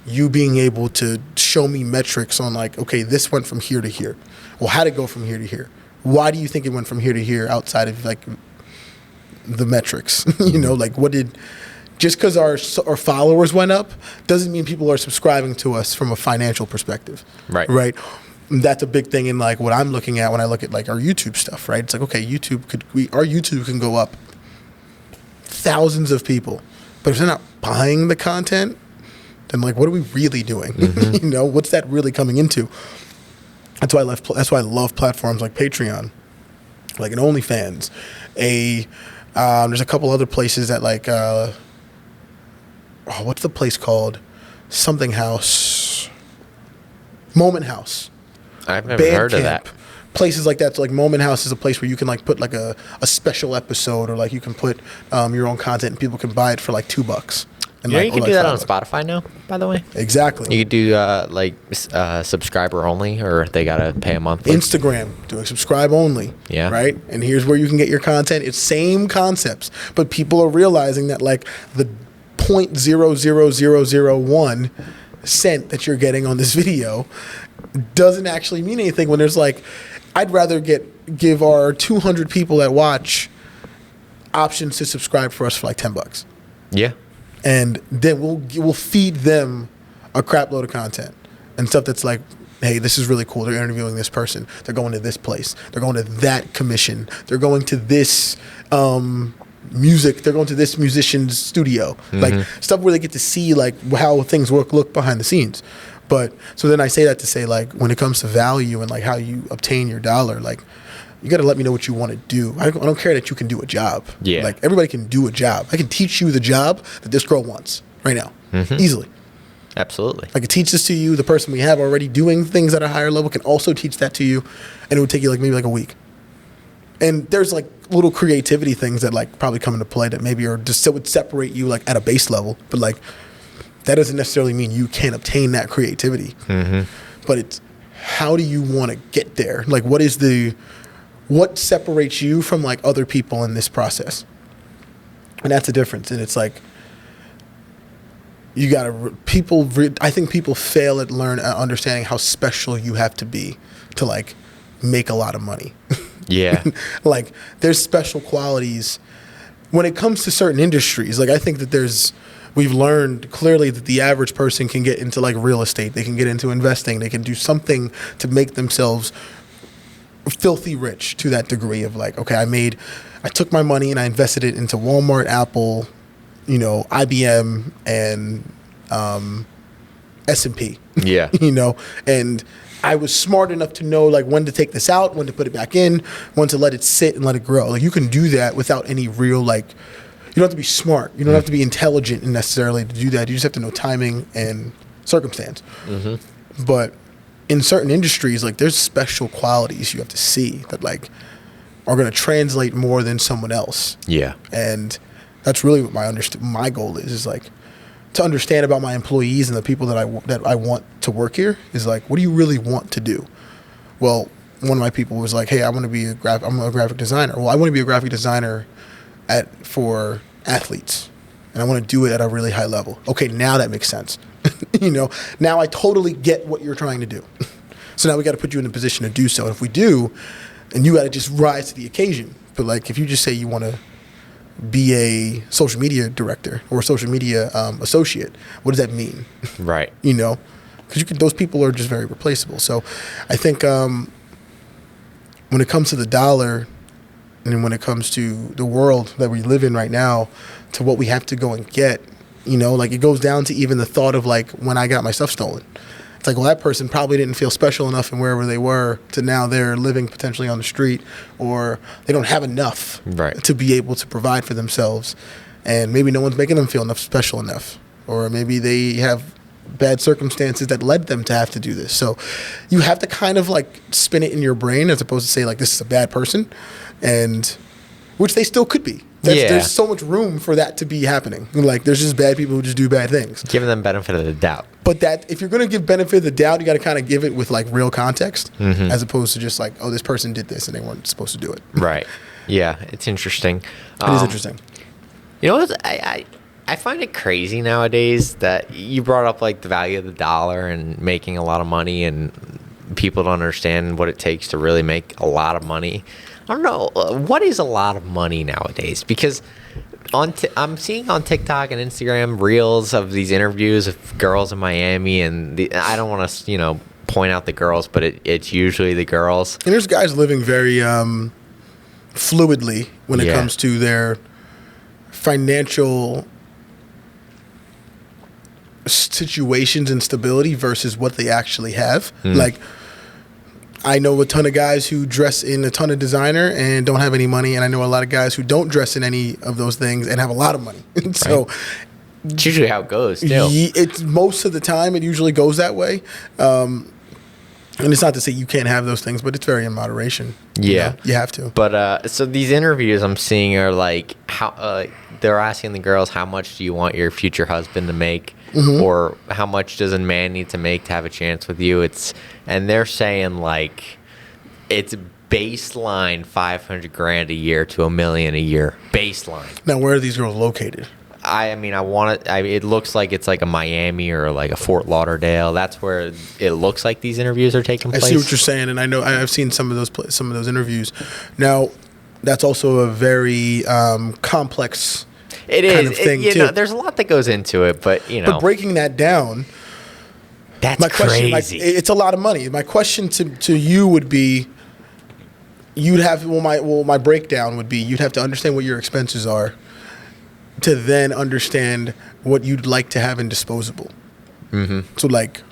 you being able to show me metrics on like, okay, this went from here to here. Well, how'd it go from here to here? Why do you think it went from here to here outside of like the metrics? You know, like just because our followers went up doesn't mean people are subscribing to us from a financial perspective. Right. Right. That's a big thing in like what I'm looking at when I look at like our YouTube stuff, right? It's like, okay, our YouTube can go up thousands of people, but if they're not buying the content, then like, what are we really doing? You know, what's that really coming into? That's why I love platforms like Patreon, like an OnlyFans. There's a couple other places that like, what's the place called? Something House, Moment House. I've never heard of that. Places like that. So like Moment House is a place where you can like put like a special episode, or like you can put your own content and people can buy it for like $2. And You know, like, you can or do like that on $5. Spotify now, by the way. Exactly. You could do subscriber only, or they gotta pay a monthly. Instagram doing subscribe only. Yeah. Right. And here's where you can get your content. It's same concepts, but people are realizing that like the 0.00001 cent that you're getting on this video doesn't actually mean anything when there's like, I'd rather give our 200 people that watch options to subscribe for us for like $10. Yeah. And then we'll feed them a crap load of content and stuff that's like, hey, this is really cool. They're interviewing this person. They're going to this place. They're going to that commission. They're going to this music. They're going to this musician's studio. Like stuff where they get to see like how things look behind the scenes. But so then I say that to say like when it comes to value and like how you obtain your dollar, like you got to let me know what you want to do. I don't care that you can do a job. Yeah. Like everybody can do a job. I can teach you the job that this girl wants right now, easily. Absolutely. I could teach this to you. The person we have already doing things at a higher level can also teach that to you, and it would take you like maybe like a week. And there's like little creativity things that like probably come into play that maybe are just would separate you like at a base level, but like that doesn't necessarily mean you can't obtain that creativity. But it's how do you want to get there? Like what separates you from like other people in this process? And that's the difference. And it's like you gotta I think people fail at understanding how special you have to be to like make a lot of money. Yeah. Like there's special qualities when it comes to certain industries. Like I think that we've learned clearly that the average person can get into like real estate. They can get into investing. They can do something to make themselves filthy rich to that degree of like, okay, I took my money and I invested it into Walmart, Apple, you know, IBM and S&P. Yeah. You know, and I was smart enough to know like when to take this out, when to put it back in, when to let it sit and let it grow. Like you can do that without any real like, you don't have to be smart. You don't have to be intelligent necessarily to do that. You just have to know timing and circumstance. But in certain industries, like there's special qualities you have to see that like are going to translate more than someone else. Yeah. And that's really what my goal is like to understand about my employees and the people that I want to work here is like, what do you really want to do? Well, one of my people was like, hey, I'm a graphic designer. Well, I want to be a graphic designer for athletes, and I want to do it at a really high level. Okay, now that makes sense. You know, now I totally get what you're trying to do. So now we got to put you in a position to do so. And if we do, and you got to just rise to the occasion. But like, if you just say you want to be a social media director or a social media associate, what does that mean? Right. You know, because those people are just very replaceable. So I think when it comes to the dollar, and when it comes to the world that we live in right now, to what we have to go and get, you know, like it goes down to even the thought of like when I got my stuff stolen. It's like, well, that person probably didn't feel special enough in wherever they were to now they're living potentially on the street, or they don't have enough to be able to provide for themselves. And maybe no one's making them feel special enough. Or maybe they have bad circumstances that led them to have to do this. So you have to kind of like spin it in your brain as opposed to say like, this is a bad person, and which they still could be. There's so much room for that to be happening. Like, there's just bad people who just do bad things. Giving them benefit of the doubt. But that, if you're going to give benefit of the doubt, you got to kind of give it with like real context, as opposed to just like, oh, this person did this and they weren't supposed to do it. Right. Yeah, it's interesting. It is interesting. You know, I find it crazy nowadays that you brought up like the value of the dollar and making a lot of money, and people don't understand what it takes to really make a lot of money. I don't know, what is a lot of money nowadays? Because I'm seeing on TikTok and Instagram reels of these interviews of girls in Miami, and I don't want to, point out the girls, but it's usually the girls. And there's guys living very fluidly when it comes to their financial situations and stability versus what they actually have. Like, I know a ton of guys who dress in a ton of designer and don't have any money, and I know a lot of guys who don't dress in any of those things and have a lot of money. So it's usually how it goes, too. It's most of the time it usually goes that way. And it's not to say you can't have those things, but it's very in moderation. Yeah. You have to. But so these interviews I'm seeing are like, how they're asking the girls, how much do you want your future husband to make? Or how much does a man need to make to have a chance with you? And they're saying like it's baseline $500,000 a year to $1 million a year baseline. Now, where are these girls located? I mean, it looks like it's like a Miami or like a Fort Lauderdale. That's where it looks like these interviews are taking place. I see what you're saying, and I know I've seen some of those interviews. Now, that's also a very complex. It is. There's a lot that goes into it, but But breaking that down, that's crazy. It's a lot of money. My question to you would be, my breakdown would be, you'd have to understand what your expenses are to then understand what you'd like to have in disposable. So like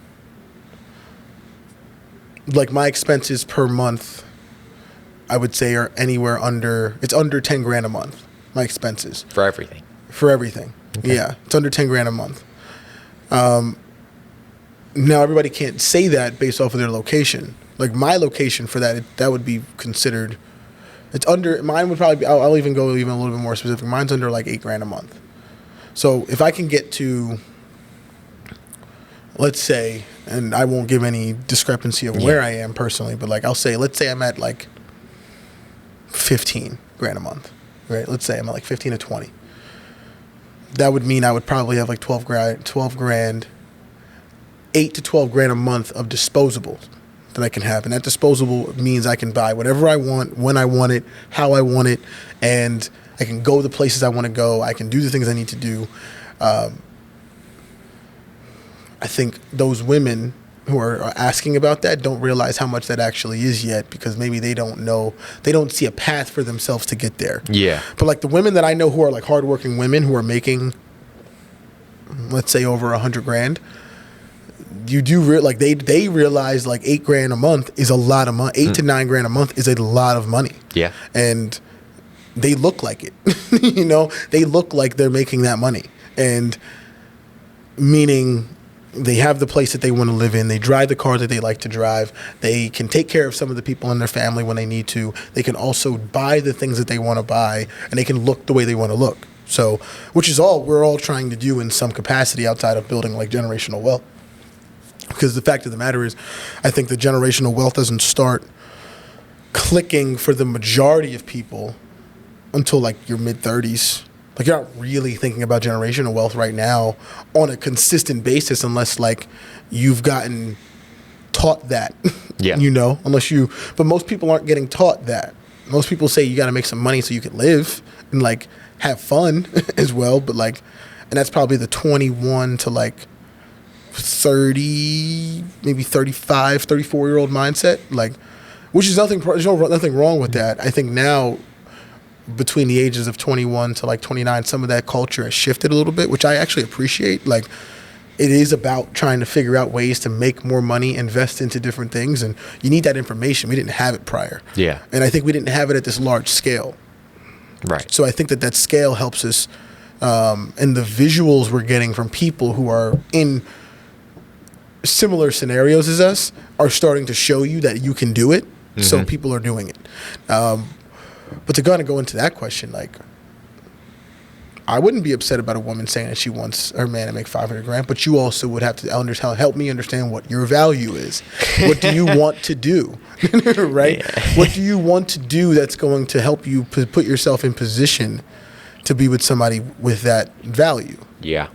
my expenses per month, I would say are anywhere under $10,000 a month. My expenses for everything. Okay. Yeah, it's under $10,000 a month. Now everybody can't say that based off of their location. Like my location for that would be considered. It's under, mine would probably be, I'll even go even a little bit more specific. Mine's under like $8,000 a month. So if I can get to, let's say, and I won't give any discrepancy of where I am personally, but like let's say I'm at like $15,000 a month. Right, let's say I'm at like 15 to 20. That would mean I would probably have like $12,000, $8 to $12,000 a month of disposables that I can have, and that disposable means I can buy whatever I want, when I want it, how I want it, and I can go the places I want to go. I can do the things I need to do. I think those women who are asking about that don't realize how much that actually is yet, because maybe they don't see a path for themselves to get there. Yeah. But like the women that I know who are like hardworking women who are making, let's say, over $100,000, you do they realize like $8,000 a month is a lot of money. $8,000 to $9,000 a month is a lot of money. Yeah. And they look like it. They look like they're making that money, and meaning they have the place that they want to live in. They drive the car that they like to drive. They can take care of some of the people in their family when they need to. They can also buy the things that they want to buy, and they can look the way they want to look. So, which is all we're all trying to do in some capacity outside of building like generational wealth. Because the fact of the matter is, I think the generational wealth doesn't start clicking for the majority of people until like your mid-30s. Like, you're not really thinking about generational wealth right now on a consistent basis unless like you've gotten taught that. Yeah. But most people aren't getting taught that. Most people say you got to make some money so you can live and like have fun as well. But like, and that's probably the 21 to like 30, maybe 35, 34-year-old mindset. Like, which is nothing wrong with that. I think now, between the ages of 21 to like 29, some of that culture has shifted a little bit, which I actually appreciate. Like, it is about trying to figure out ways to make more money, invest into different things, and you need that information. We didn't have it prior. Yeah. And I think we didn't have it at this large scale. Right. So I think that scale helps us, and the visuals we're getting from people who are in similar scenarios as us are starting to show you that you can do it. Mm-hmm. So people are doing it. But to kind of go into that question, like, I wouldn't be upset about a woman saying that she wants her man to make $500,000, but you also would have to help me understand what your value is. What do you want to do, right? Yeah. What do you want to do that's going to help you put yourself in position to be with somebody with that value? Yeah.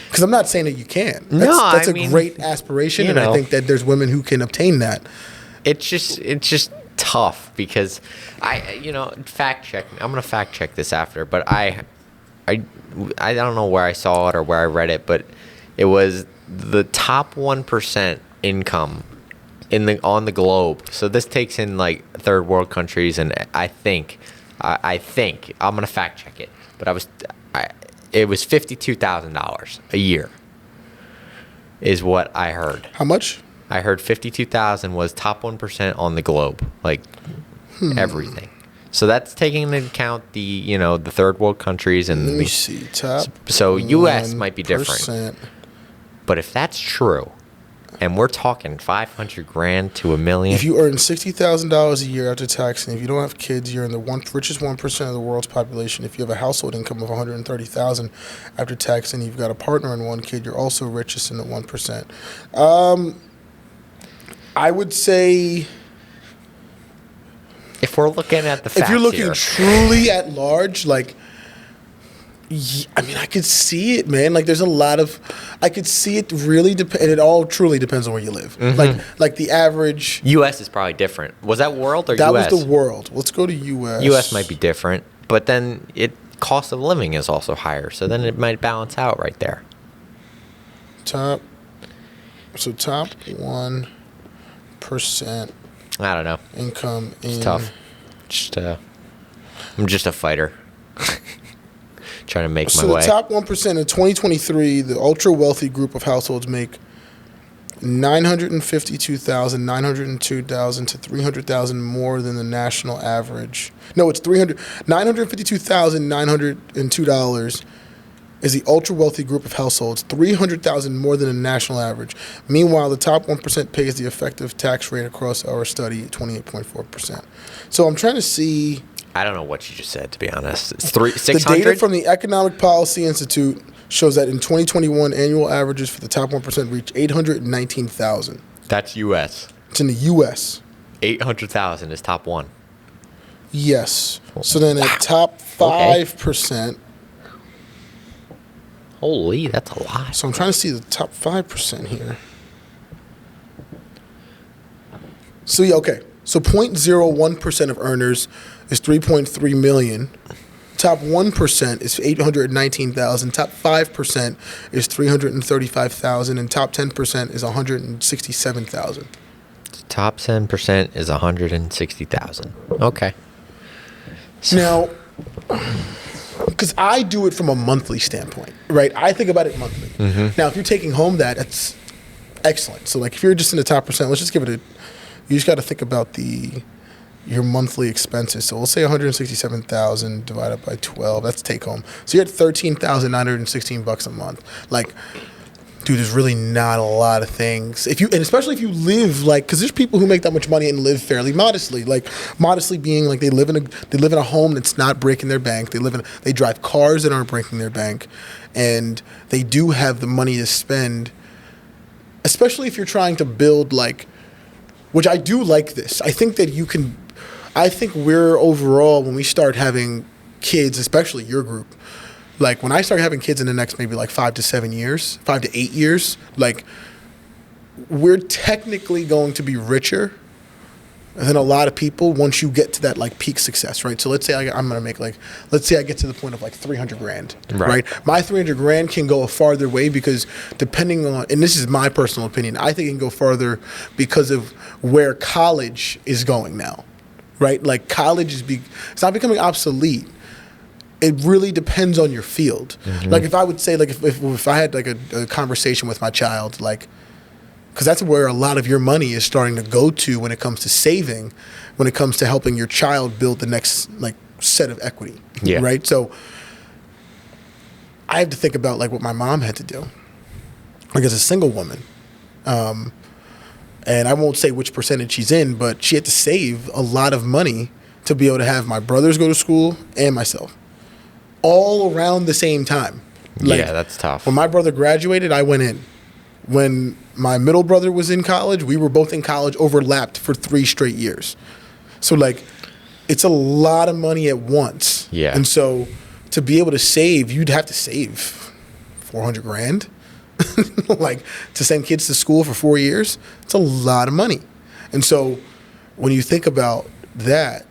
Because I'm not saying that you can. That's a great aspiration, and I think that there's women who can obtain that. It's just tough because fact check. I'm gonna fact check this after, but I don't know where I saw it or where I read it, but it was the top 1% income on the globe. So this takes in like third world countries, and I think I'm gonna fact check it, but it was $52,000 a year, is what I heard. How much? I heard 52,000 was top 1% on the globe, like everything. So that's taking into account the third world countries and let me see top. So U.S. might be different, but if that's true, and we're talking $500,000 to $1 million. If you earn $60,000 a year after taxing, if you don't have kids, you're in the richest 1% of the world's population. If you have a household income of $130,000 after taxing, you've got a partner and one kid, you're also richest in the 1%. I would say, if we're looking at the facts, if you're looking truly at large, like, I mean, I could see it, man. Like, there's a lot of, I could see it really and it all truly depends on where you live. Mm-hmm. Like the average. U.S. is probably different. Was that world or that U.S.? That was the world. Let's go to U.S. U.S. might be different, but then cost of living is also higher, so then it might balance out right there. Top 1%. I don't know. Income it's tough. I'm just a fighter. Trying to make my way. So the top 1% in 2023, the ultra wealthy group of households make $952,000, $902,000 to $300,000 more than the national average. No, it's $952,902 is the ultra wealthy group of households, $300,000 more than the national average. Meanwhile, the top 1% pays the effective tax rate across our study at 28.4%. So I'm trying to see. I don't know what you just said, to be honest. It's 600? The data from the Economic Policy Institute shows that in 2021, annual averages for the top 1% reached $819,000. That's U.S. It's in the U.S. 800,000 is top 1. Yes. So then at top 5%. Okay. Holy, that's a lot. So I'm trying to see the top 5% here. So, yeah, okay. So 0.01% of earners is $3.3 million. Top 1% is $819,000. Top 5% is $335,000, and top 10% is $167,000. Top 10% is $160,000. Okay. So now, because I do it from a monthly standpoint, right? I think about it monthly. Mm-hmm. Now, if you're taking home that's excellent. So, like, if you're just in the top percent, let's just give it you just got to think about your monthly expenses. So we'll say $167,000 divided by 12. That's take home. So you're at $13,916 a month. Like, dude, there's really not a lot of things. And especially if you live because there's people who make that much money and live fairly modestly. Like, modestly being like they live in a home that's not breaking their bank. They drive cars that aren't breaking their bank, and they do have the money to spend. Especially if you're trying to build which I do like this. I think that I think we're overall, when we start having kids, especially your group, like when I start having kids in the next maybe 5 to 7 years, 5 to 8 years, we're technically going to be richer than a lot of people once you get to that peak success, right? So let's say I'm going to make let's say I get to the point of $300,000, right? My $300,000 can go a farther way because depending on, and this is my personal opinion, I think it can go farther because of where college is going now, right? Like college it's not becoming obsolete. it really depends on your field. Like if I would say, like if I had like a conversation with my child, like, because that's where a lot of your money is starting to go to when it comes to saving, when it comes to helping your child build the next like set of equity. Yeah. Right. So I have to think about like what my mom had to do, like as a single woman. And I won't say which percentage she's in, but she had to save a lot of money to be able to have my brothers go to school and myself all around the same time. Like, yeah, that's tough. when my brother graduated, I went in. When my middle brother was in college, we were both in college, overlapped for 3 straight years. So like, it's a lot of money at once. Yeah. And so to be able to save, you'd have to save $400,000. Like, to send kids to school for 4 years, it's a lot of money. And so when you think about that,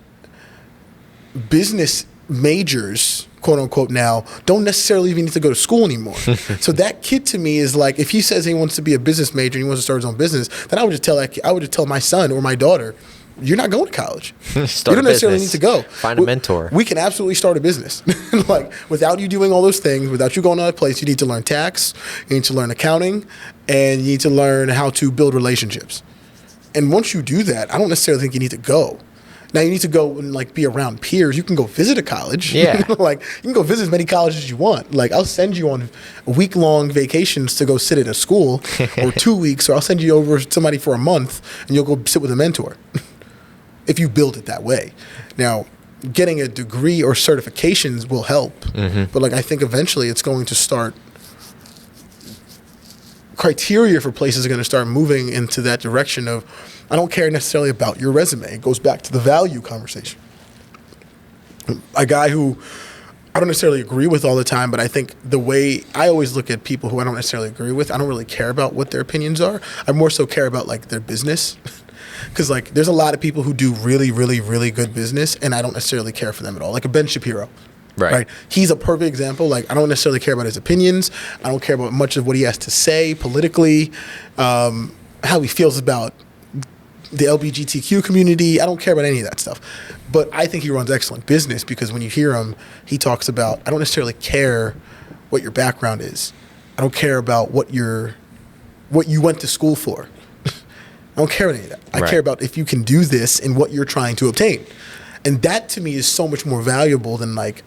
business majors, quote unquote, now don't necessarily even need to go to school anymore. So that kid to me is like, if he says he wants to be a business major and he wants to start his own business, then I would just tell my son or my daughter, you're not going to college. You don't necessarily need to go. Find a mentor. We can absolutely start a business. Like, without you doing all those things, without you going to another place, you need to learn tax, you need to learn accounting, and you need to learn how to build relationships. And once you do that, I don't necessarily think you need to go. Now you need to go and like be around peers. You can go visit a college. Yeah. Like, you can go visit as many colleges as you want. Like, I'll send you on week-long vacations to go sit at a school or 2 weeks, or I'll send you over somebody for a month and you'll go sit with a mentor. If you build it that way. Now, getting a degree or certifications will help. But like, I think eventually it's going to start, criteria for places are going to start moving into that direction of, I don't care necessarily about your resume. It goes back to the value conversation. A guy who I don't necessarily agree with all the time, but I think the way I always look at people who I don't necessarily agree with, I don't really care about what their opinions are. I more so care about like their business. Because like, there's a lot of people who do really, really, really good business, and I don't necessarily care for them at all. Like a Ben Shapiro. Right. He's a perfect example. Like, I don't necessarily care about his opinions. I don't care about much of what he has to say politically, how he feels about the LGBTQ community. I don't care about any of that stuff. But I think he runs excellent business, because when you hear him, he talks about, I don't necessarily care what your background is. I don't care about what you went to school for. I don't care about any of that. I care about if you can do this and what you're trying to obtain. And that to me is so much more valuable than like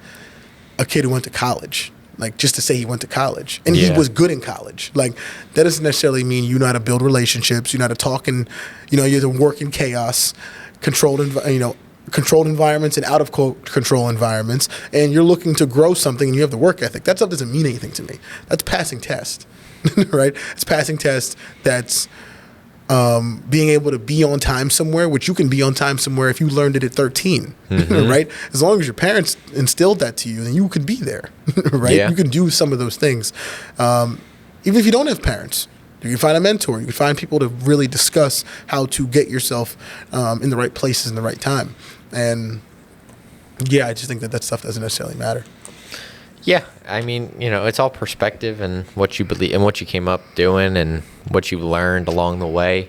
a kid who went to college. Like, just to say he went to college and he was good in college. Like, that doesn't necessarily mean you know how to build relationships, you know how to talk, and you have to work in chaos, controlled environments and out of control environments, and you're looking to grow something and you have the work ethic. That stuff doesn't mean anything to me. That's passing test, right? It's passing test. That's being able to be on time somewhere, which you can be on time somewhere if you learned it at 13, right? As long as your parents instilled that to you, then you can be there, right? Yeah. You can do some of those things. Even if you don't have parents, you can find a mentor. You can find people to really discuss how to get yourself in the right places in the right time. And yeah, I just think that stuff doesn't necessarily matter. Yeah, I mean, it's all perspective and what you believe and what you came up doing and what you learned along the way.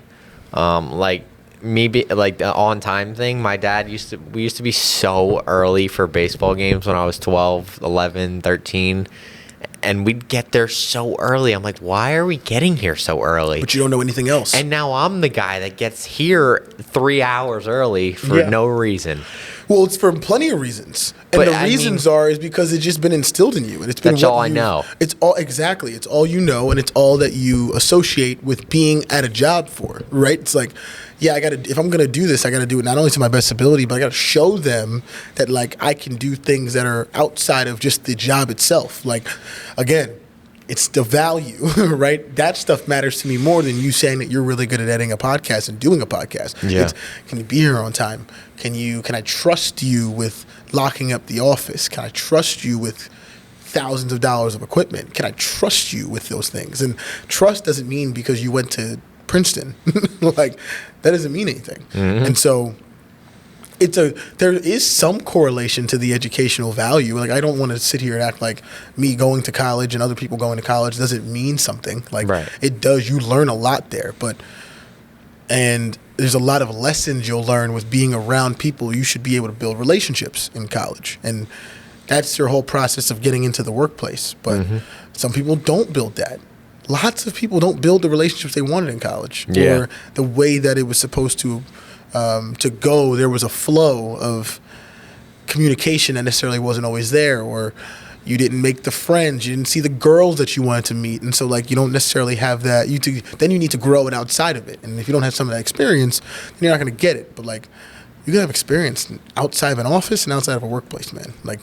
Like the on time thing, my dad we used to be so early for baseball games when I was 12, 11, 13. And we'd get there so early. I'm like, why are we getting here so early? But you don't know anything else. And now I'm the guy that gets here 3 hours early for no reason. Well, it's for plenty of reasons. And the reasons is because it's just been instilled in you. And it's been that's all I know. It's all it's all you know, and it's all that you associate with being at a job for, right? It's like, yeah, if I'm gonna do this, I gotta do it not only to my best ability, but I gotta show them that like I can do things that are outside of just the job itself. Like, again, it's the value, right? That stuff matters to me more than you saying that you're really good at editing a podcast and doing a podcast. Yeah. It's, can you be here on time? Can I trust you with locking up the office? Can I trust you with thousands of dollars of equipment? Can I trust you with those things? And trust doesn't mean because you went to Princeton. Like, that doesn't mean anything. And so there is some correlation to the educational value. Like, I don't want to sit here and act like me going to college and other people going to college doesn't mean something. Like, it does. You learn a lot there, and there's a lot of lessons you'll learn with being around people. You should be able to build relationships in college. And That's your whole process of getting into the workplace. But some people don't build that. Lots of people don't build the relationships they wanted in college, or the way that it was supposed to go. There was a flow of communication that necessarily wasn't always there, or you didn't make the friends, you didn't see the girls that you wanted to meet, and so like you don't necessarily have that. Then you need to grow it outside of it, and if you don't have some of that experience, then you're not going to get it. But like you can have experience outside of an office and outside of a workplace, man. Like,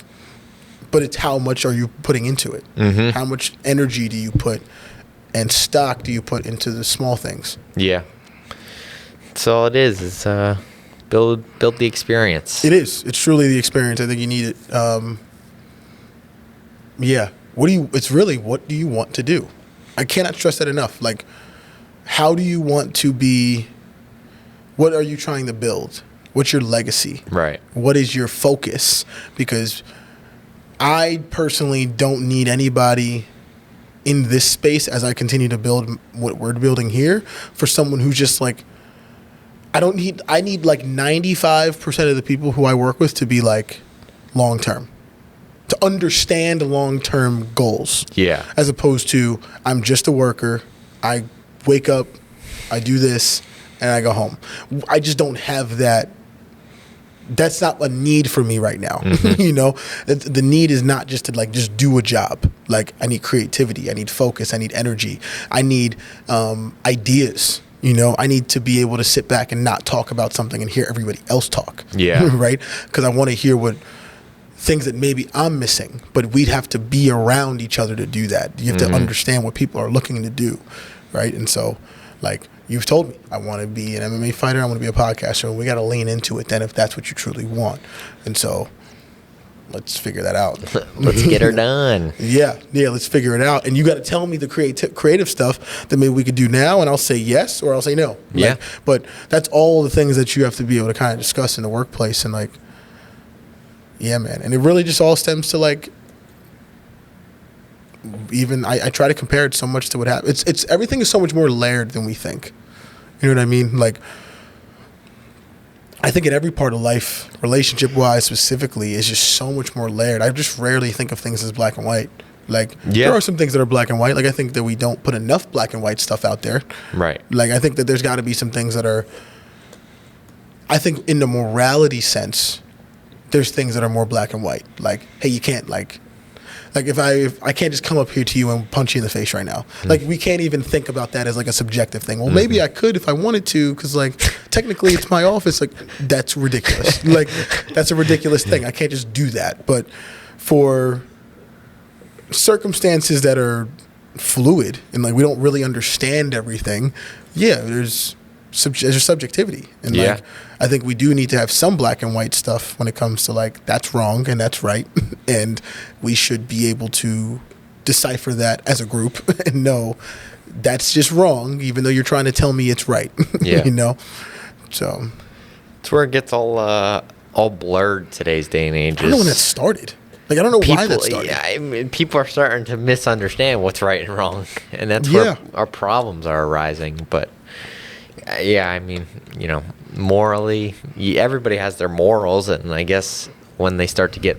but it's how much are you putting into it? How much energy do you put and stock do you put into the small things? Yeah. That's all it is. It's build the experience. It is. It's truly the experience. I think you need it. Yeah. What do you want to do? I cannot stress that enough. Like, how do you want to be? What are you trying to build? What's your legacy? Right. What is your focus? Because I personally don't need anybody in this space as I continue to build what we're building here for someone who's just like, I need like 95% of the people who I work with to be like long-term, to understand long-term goals. Yeah. As opposed to, I'm just a worker. I wake up, I do this, and I go home. I just don't have that. That's not a need for me right now. You know, the need is not just to like just do a job. Like, I need creativity, I need focus, I need energy, I need ideas. You know, I need to be able to sit back and not talk about something and hear everybody else talk. Yeah. Right? Because I want to hear what things that maybe I'm missing, but we'd have to be around each other to do that. You have to understand what people are looking to do. Right? And so, like, you've told me I want to be an MMA fighter, I want to be a podcaster, and we got to lean into it then if that's what you truly want. And so let's figure that out. Let's get her done. Yeah, let's figure it out. And you got to tell me the creative stuff that maybe we could do now, and I'll say yes or I'll say no. Yeah. But that's all the things that you have to be able to kind of discuss in the workplace. And like, yeah, man. And it really just all stems to like, even I try to compare it so much to what happens. It's everything is so much more layered than we think. You know what I mean? Like, I think in every part of life, relationship-wise specifically, is just so much more layered. I just rarely think of things as black and white. Like, there are some things that are black and white. Like, I think that we don't put enough black and white stuff out there. Right. Like, I think that there's got to be some things that are, I think in the morality sense, there's things that are more black and white. Like, hey, you can't like if I can't just come up here to you and punch you in the face right now. Like, we can't even think about that as like a subjective thing. Well, maybe I could if I wanted to, because like technically it's my office. Like, that's ridiculous. Like, that's a ridiculous thing. I can't just do that. But for circumstances that are fluid and like we don't really understand everything, there's subjectivity. And like, I think we do need to have some black and white stuff when it comes to like, that's wrong and that's right. And we should be able to decipher that as a group and know that's just wrong, even though you're trying to tell me it's right. Yeah. You know? So it's where it gets all blurred today's day and age. I don't know when that started. Like, I don't know why that started. Yeah, I mean, people are starting to misunderstand what's right and wrong. And that's where our problems are arising. But yeah, I mean, you know, morally, everybody has their morals, and I guess when they start to get,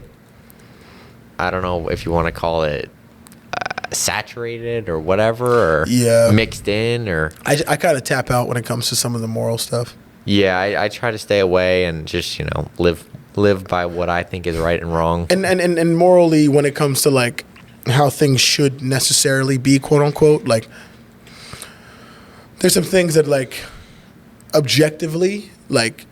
I don't know if you want to call it saturated or whatever, or mixed in, or I kind of tap out when it comes to some of the moral stuff. Yeah, I try to stay away and just, you know, live by what I think is right and wrong. And morally, when it comes to like how things should necessarily be, quote unquote, like there's some things that like objectively, like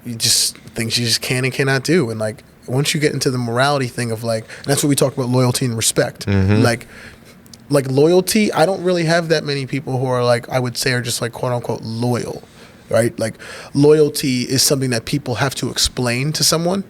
things you just can and cannot do. And like once you get into the morality thing of like, and that's what we talk about, loyalty and respect. Like loyalty, I don't really have that many people who are like, I would say are just like quote unquote loyal, right? Like loyalty is something that people have to explain to someone.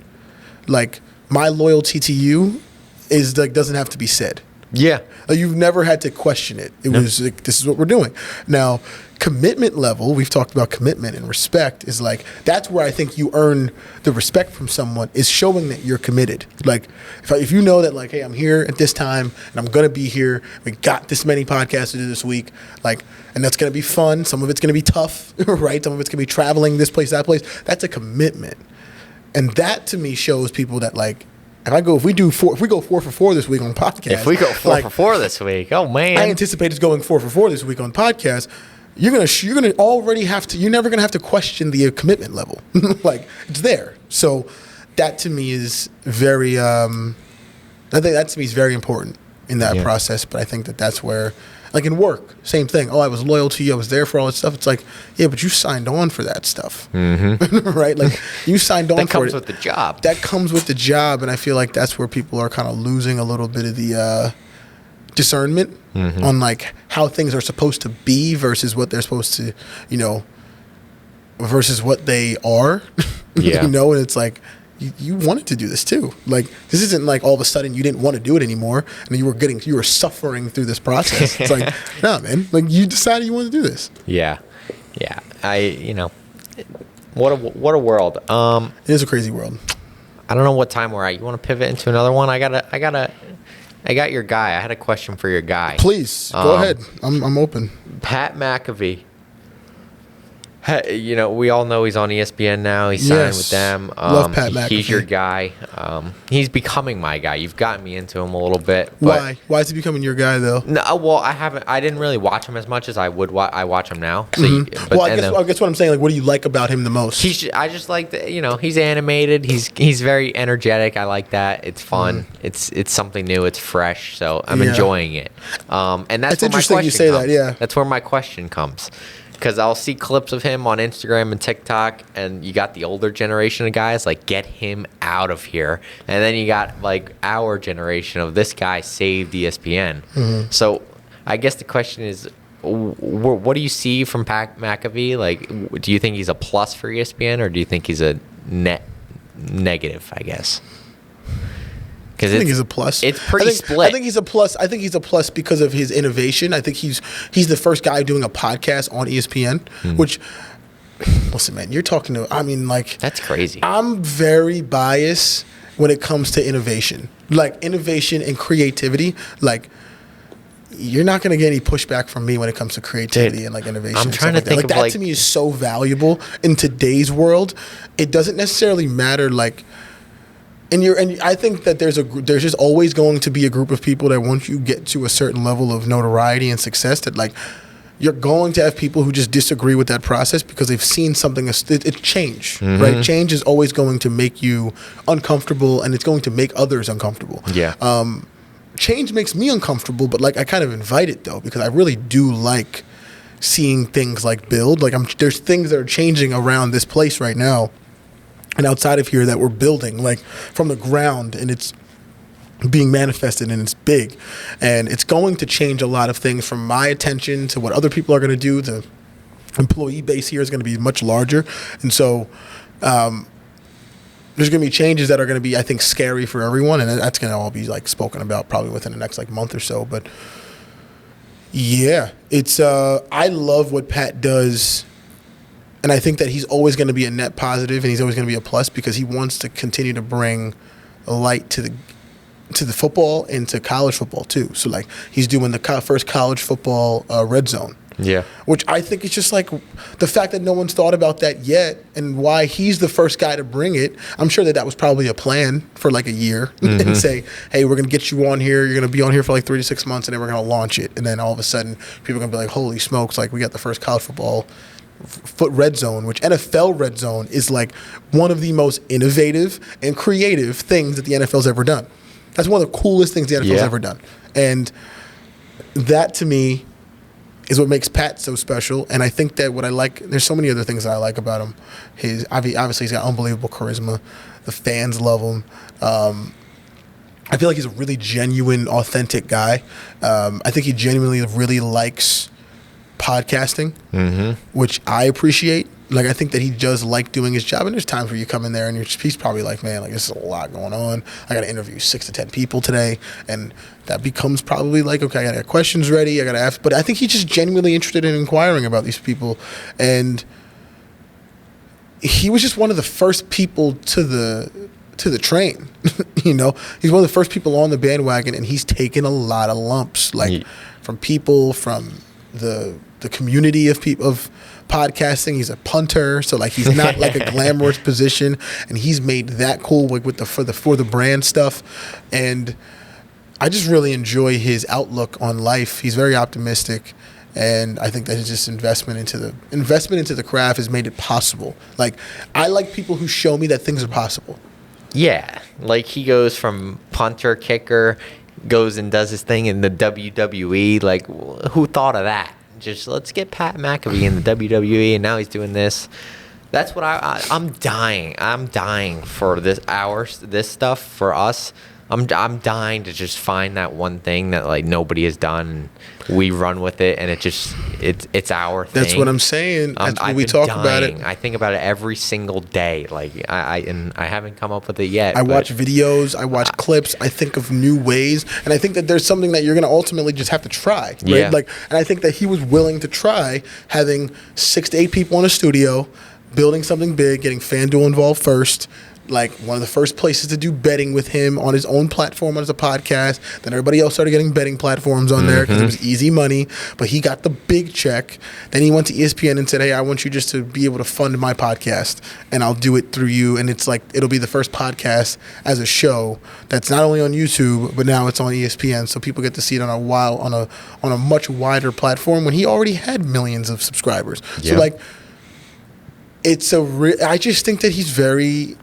Like, my loyalty to you is like, doesn't have to be said. Yeah. Like, you've never had to question it. It was like, this is what we're doing. Now, commitment level, we've talked about commitment and respect, is like, that's where I think you earn the respect from someone, is showing that you're committed. Like, if you know that, like, hey, I'm here at this time and I'm going to be here, we got this many podcasts to do this week, like, and that's going to be fun. Some of it's going to be tough, right? Some of it's going to be traveling this place, that place. That's a commitment. And that to me shows people that, like, if we go 4 for 4 this week on podcast. If we go 4 for 4 this week, oh man. I anticipate it's going 4 for 4 this week on podcast. You're gonna already have to. You're never gonna have to question the commitment level. Like, it's there. So that to me is very. I think that to me is very important in that process. But I think that's where, like in work, same thing. Oh, I was loyal to you. I was there for all that stuff. It's like, yeah, but you signed on for that stuff, right? Like, you signed on for it. That comes with the job. That comes with the job, and I feel like that's where people are kind of losing a little bit of the discernment on like how things are supposed to be versus what they're supposed to, versus what they are. Yeah. And it's like, you wanted to do this too. Like, this isn't like all of a sudden you didn't want to do it anymore and you were suffering through this process. It's like, nah, man, like you decided you wanted to do this. Yeah. What a world. It is a crazy world. I don't know what time we're at. You want to pivot into another one? I got your guy. I had a question for your guy. Please go ahead. I'm open. Pat McAfee. We all know he's on ESPN now. He's signed with them. Love Pat McAfee. He's your guy. He's becoming my guy. You've gotten me into him a little bit. Why? Why is he becoming your guy though? No, well, I didn't really watch him as much as I would. I watch him now. So I guess what I'm saying, like, what do you like about him the most? I just like that. He's animated. He's very energetic. I like that. It's fun. It's something new. It's fresh. So I'm enjoying it. And that's where interesting my question you say comes. that. Yeah, that's where my question comes. Because I'll see clips of him on Instagram and TikTok, and you got the older generation of guys like, get him out of here, and then you got like our generation of this guy saved ESPN. So I guess the question is, what do you see from Pat McAfee? Like, do you think he's a plus for ESPN, or do you think he's a net negative? I guess. I think he's a plus. It's pretty split. I think he's a plus. I think he's a plus because of his innovation. I think he's the first guy doing a podcast on ESPN, which, listen, man, you're talking to, that's crazy. I'm very biased when it comes to innovation. Like, innovation and creativity, like, you're not going to get any pushback from me when it comes to creativity and like innovation. I'm trying to think of that to me is so valuable in today's world. It doesn't necessarily matter like, and I think that there's just always going to be a group of people that once you get to a certain level of notoriety and success, that like you're going to have people who just disagree with that process because they've seen something. It's change, right? Change is always going to make you uncomfortable, and it's going to make others uncomfortable. Yeah. Change makes me uncomfortable, but like I kind of invite it though because I really do like seeing things like build. Like there's things that are changing around this place right now. And outside of here that we're building, like from the ground, and it's being manifested and it's big. And it's going to change a lot of things from my attention to what other people are going to do. The employee base here is going to be much larger. And so there's going to be changes that are going to be, I think, scary for everyone. And that's going to all be like spoken about probably within the next like month or so. But yeah, it's I love what Pat does. And I think that he's always going to be a net positive, and he's always going to be a plus because he wants to continue to bring a light to the football and to college football too. So like he's doing the first college football red zone. Yeah. Which I think is just like the fact that no one's thought about that yet, and why he's the first guy to bring it. I'm sure that was probably a plan for like a year and say, hey, we're going to get you on here. You're going to be on here for like 3 to 6 months, and then we're going to launch it. And then all of a sudden people are going to be like, holy smokes, like we got the first college football foot red zone, which NFL red zone is like one of the most innovative and creative things that the NFL's ever done. That's one of the coolest things the NFL's ever done. And that to me is what makes Pat so special. And I think that what I like, there's so many other things that I like about him. Obviously he's got unbelievable charisma. The fans love him. I feel like he's a really genuine, authentic guy. I think he genuinely really likes podcasting, which I appreciate. Like, I think that he does like doing his job, and there's times where you come in there and he's probably like, man, like, this is a lot going on. I got to interview 6 to 10 people today, and that becomes probably like, okay, I got to get questions ready, I got to ask. But I think he's just genuinely interested in inquiring about these people, and he was just one of the first people to the train. He's one of the first people on the bandwagon, and he's taken a lot of lumps, like from people, from the the community of people of podcasting. He's a punter, so like he's not like a glamorous position, and he's made that cool like with the for the brand stuff. And I just really enjoy his outlook on life. He's very optimistic, and I think that his just investment into the craft has made it possible. Like, I like people who show me that things are possible. Yeah, like he goes from punter, kicker, goes and does his thing in the WWE. Like, who thought of that? Just let's get Pat McAfee in the WWE, and now he's doing this. That's what I'm dying. I'm dying for this stuff for us. I'm dying to just find that one thing that like nobody has done. We run with it, and it's our thing. That's what I'm saying. We talk about it. I think about it every single day. Like I haven't come up with it yet. I watch videos. I watch clips. I think of new ways, and I think that there's something that you're going to ultimately just have to try. Right? Yeah. Like, and I think that he was willing to try having 6 to 8 people in a studio, building something big, getting FanDuel involved first. Like, one of the first places to do betting with him on his own platform on his podcast. Then everybody else started getting betting platforms on there because it was easy money. But he got the big check. Then he went to ESPN and said, hey, I want you just to be able to fund my podcast, and I'll do it through you. And it's like, it'll be the first podcast as a show that's not only on YouTube, but now it's on ESPN. So people get to see it on a much wider platform when he already had millions of subscribers. Yeah. So, like, I just think that he's very...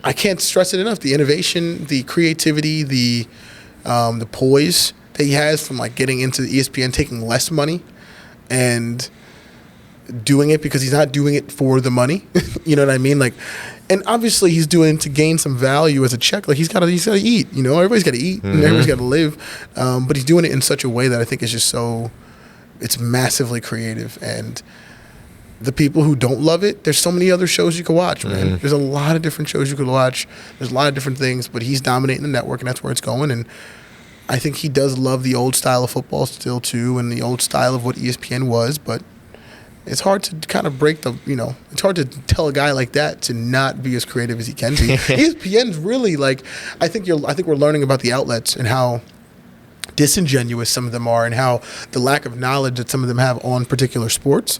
I can't stress it enough. The innovation, the creativity, the poise that he has from like getting into the ESPN, taking less money, and doing it because he's not doing it for the money. You know what I mean? Like, and obviously he's doing it to gain some value as a check. Like, he's got to eat. You know, everybody's got to eat and everybody's got to live. But he's doing it in such a way that I think is just it's massively creative. And the people who don't love it, there's so many other shows you could watch, man. There's a lot of different shows you could watch. There's a lot of different things, but he's dominating the network, and that's where it's going. And I think he does love the old style of football still, too, and the old style of what ESPN was, but it's hard to kind of break it's hard to tell a guy like that to not be as creative as he can be. ESPN's really, like, I think we're learning about the outlets and how disingenuous some of them are, and how the lack of knowledge that some of them have on particular sports.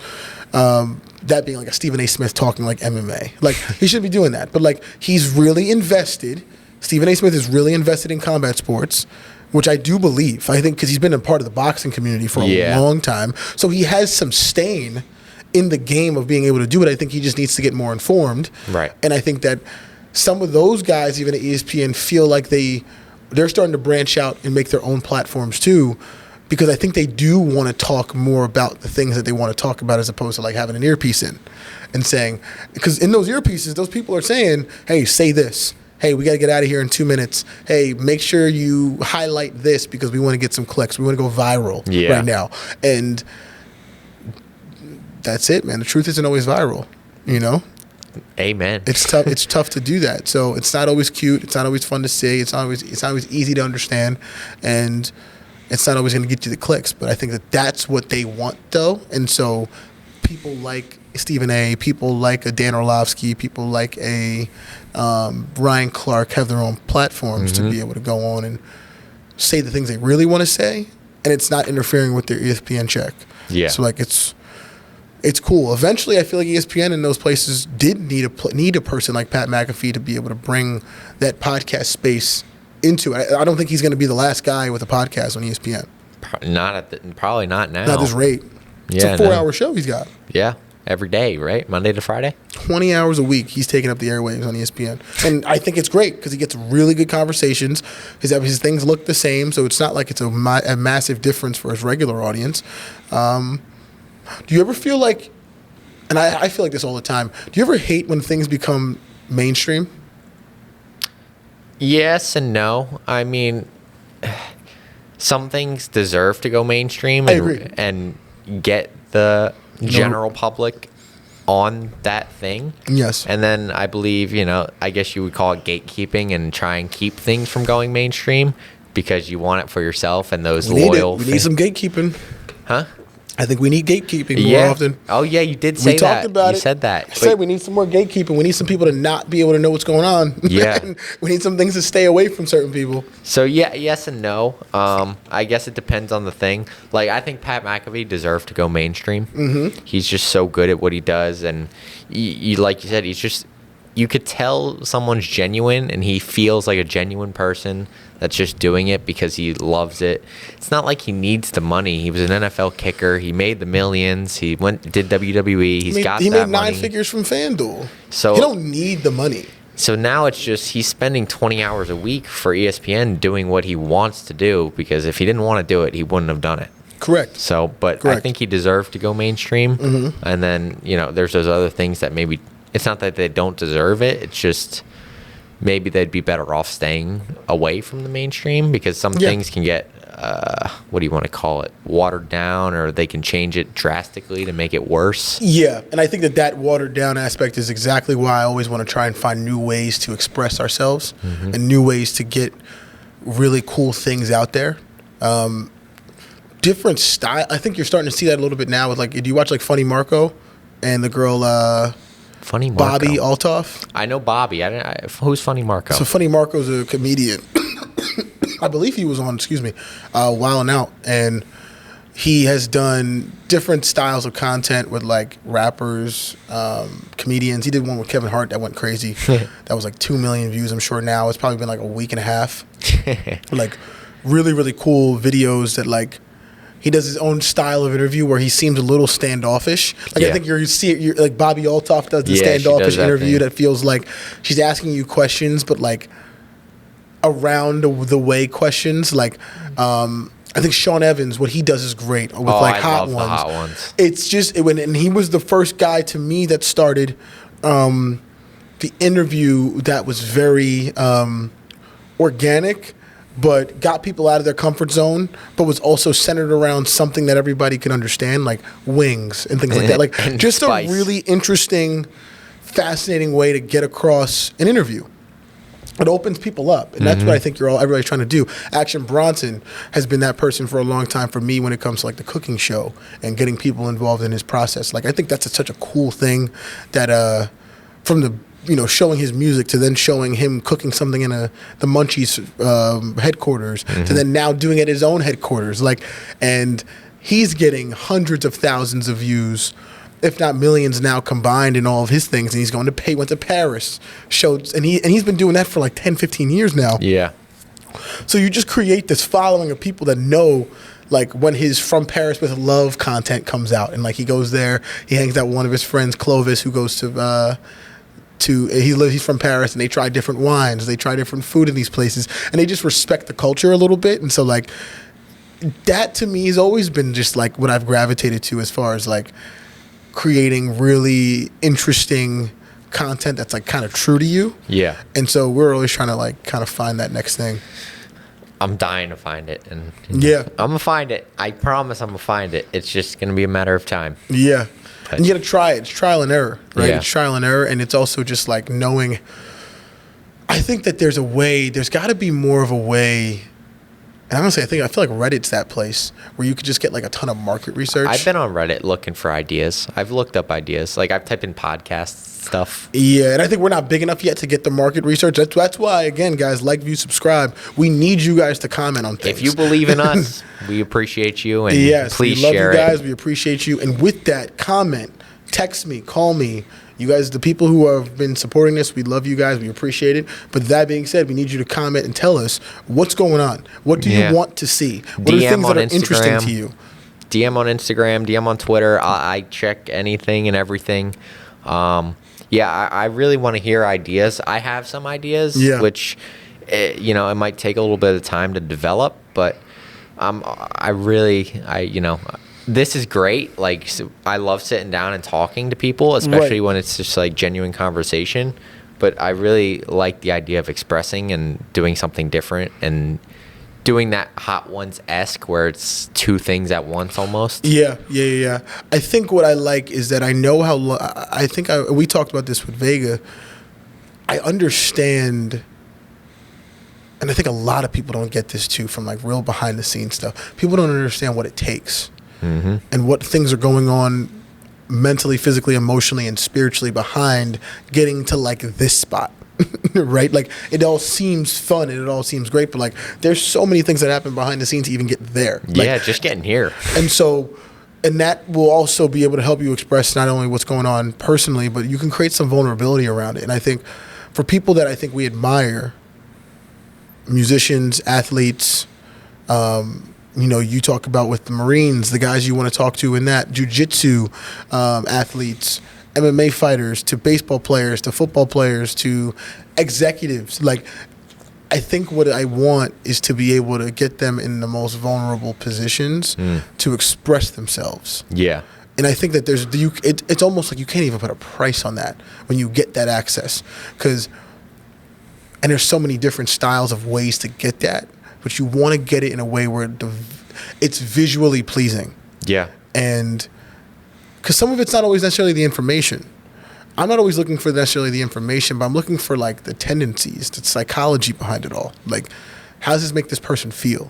That being like a Stephen A. Smith talking like MMA. Like, he should be doing that. But like, he's really invested. Stephen A. Smith is really invested in combat sports, which I do believe. I think because he's been a part of the boxing community for a long time. So he has some stain in the game of being able to do it. I think he just needs to get more informed. Right. And I think that some of those guys, even at ESPN, feel like they're starting to branch out and make their own platforms too, because I think they do want to talk more about the things that they want to talk about, as opposed to like having an earpiece in and saying, because in those earpieces, those people are saying, hey, say this. Hey, we got to get out of here in 2 minutes. Hey, make sure you highlight this because we want to get some clicks. We want to go viral right now. And that's it, man. The truth isn't always viral, you know? Amen. It's tough. It's tough to do that. So it's not always cute. It's not always fun to say. It's not always easy to understand, and it's not always going to get you the clicks. But I think that that's what they want, though. And so people like Stephen A., people like a Dan Orlovsky, people like a Ryan Clark have their own platforms to be able to go on and say the things they really want to say, and it's not interfering with their ESPN check. Yeah. So like it's cool. Eventually, I feel like ESPN and those places did need a person like Pat McAfee to be able to bring that podcast space into it. I don't think he's going to be the last guy with a podcast on ESPN. Probably not now. Not this rate. It's a 4-hour show he's got. Yeah, every day, right? Monday to Friday? 20 hours a week he's taking up the airwaves on ESPN. And I think it's great because he gets really good conversations. His things look the same, so it's not like it's a massive difference for his regular audience. Do you ever feel like, and I feel like this all the time, do you ever hate when things become mainstream? Yes and no. I mean, some things deserve to go mainstream I agree. and get the general public on that thing. Yes. And then I believe, I guess you would call it gatekeeping and try and keep things from going mainstream because you want it for yourself and those loyal We need some gatekeeping. Huh? I think we need gatekeeping more often. Oh yeah, you did say We that. talked about You it. said that. I said we need some more gatekeeping. We need some people to not be able to know what's going on. Yeah. And we need some things to stay away from certain people. So yeah, yes and no. I guess it depends on the thing. Like I think Pat McAfee deserved to go mainstream. Mm-hmm. He's just so good at what he does, and you like you said, he's just. You could tell someone's genuine, and he feels like a genuine person that's just doing it because he loves it. It's not like he needs the money. He was an NFL kicker. He made the millions. He did WWE. He made made 9 figures from FanDuel. So you don't need the money. So now it's just he's spending 20 hours a week for ESPN doing what he wants to do, because if he didn't want to do it, he wouldn't have done it. Correct. So, but Correct. I think he deserved to go mainstream. Mm-hmm. And then, there's those other things that maybe it's not that they don't deserve it. It's just maybe they'd be better off staying away from the mainstream, because some things can get, what do you want to call it, watered down, or they can change it drastically to make it worse. Yeah, and I think that watered down aspect is exactly why I always want to try and find new ways to express ourselves and new ways to get really cool things out there. Different style. I think you're starting to see that a little bit now with, like, do you watch like Funny Marco and the girl Funny Marco. Bobby Altoff? I know Bobby. Who's Funny Marco? So Funny Marco's a comedian. I believe he was on, Wild 'N Out, and he has done different styles of content with like rappers, comedians. He did one with Kevin Hart that went crazy. That was like 2 million views, I'm sure now. It's probably been like a week and a half. Like really, really cool videos that like he does his own style of interview where he seems a little standoffish. Like I think you're like Bobby Altoff does the standoffish interview that feels like she's asking you questions, but like around the way questions. Like I think Sean Evans, what he does is great with Hot Ones. The Hot Ones. It's just and he was the first guy to me that started the interview that was very organic, but got people out of their comfort zone, but was also centered around something that everybody can understand, like wings and things like that. Like just spice. A really interesting, fascinating way to get across an interview. It opens people up, and that's what I think everybody's trying to do. Action Bronson has been that person for a long time for me when it comes to like the cooking show and getting people involved in his process. Like I think that's such a cool thing that from the showing his music to then showing him cooking something in the Munchies headquarters to then now doing it at his own headquarters. And he's getting hundreds of thousands of views, if not millions now combined in all of his things. And he's went to Paris, and he's been doing that for like 10, 15 years now. Yeah. So you just create this following of people that know, like when his From Paris with Love content comes out, and like he goes there, he hangs out with one of his friends, Clovis, who goes he's from Paris, and they try different wines, they try different food in these places, and they just respect the culture a little bit. And so like that to me has always been just like what I've gravitated to as far as like creating really interesting content that's like kind of true to you. Yeah. And so we're always trying to like kind of find that next thing. I'm dying to find it, and yeah, I'm gonna find it. I promise I'm gonna find it. It's just gonna be a matter of time. Yeah. And you got to try it. It's trial and error, right? Yeah. It's trial and error. And it's also just like knowing, I think that there's got to be more of a way. And I'm going to say, I feel like Reddit's that place where you could just get like a ton of market research. I've been on Reddit looking for ideas. I've looked up ideas. Like I've typed in podcast stuff. Yeah, and I think we're not big enough yet to get the market research. That's why, again, guys, like, view, subscribe. We need you guys to comment on things. If you believe in us, we appreciate you. And yes, please we love share you guys. it. We appreciate you. And with that, comment, text me, call me. You guys, the people who have been supporting this, we love you guys. We appreciate it. But that being said, we need you to comment and tell us what's going on. What do you want to see? What DM are things that are Instagram, interesting to you? DM on Instagram, DM on Twitter. I check anything and everything. I really want to hear ideas. I have some ideas, which, it might take a little bit of time to develop. But this is great. Like, I love sitting down and talking to people, especially when it's just like genuine conversation. But I really like the idea of expressing and doing something different and doing that Hot Ones-esque where it's two things at once almost. Yeah. I think what I like is that I know how. We talked about this with Vega. I understand. And I think a lot of people don't get this too from like real behind the scenes stuff. People don't understand what it takes and what things are going on mentally, physically, emotionally, and spiritually behind getting to like this spot. Right? Like it all seems fun and it all seems great, but like there's so many things that happen behind the scenes to even get there. Like, Yeah, just getting here. And that will also be able to help you express not only what's going on personally, but you can create some vulnerability around it. And I think for people that I think we admire, musicians, athletes, you talk about with the Marines, the guys you want to talk to in that, jiu-jitsu athletes, MMA fighters, to baseball players, to football players, to executives. Like, I think what I want is to be able to get them in the most vulnerable positions to express themselves. Yeah. And I think that it's almost like you can't even put a price on that when you get that access. And there's so many different styles of ways to get that, but you want to get it in a way where it's visually pleasing. Yeah. And because some of it's not always necessarily the information. I'm not always looking for necessarily the information, but I'm looking for like the tendencies, the psychology behind it all. Like, how does this make this person feel?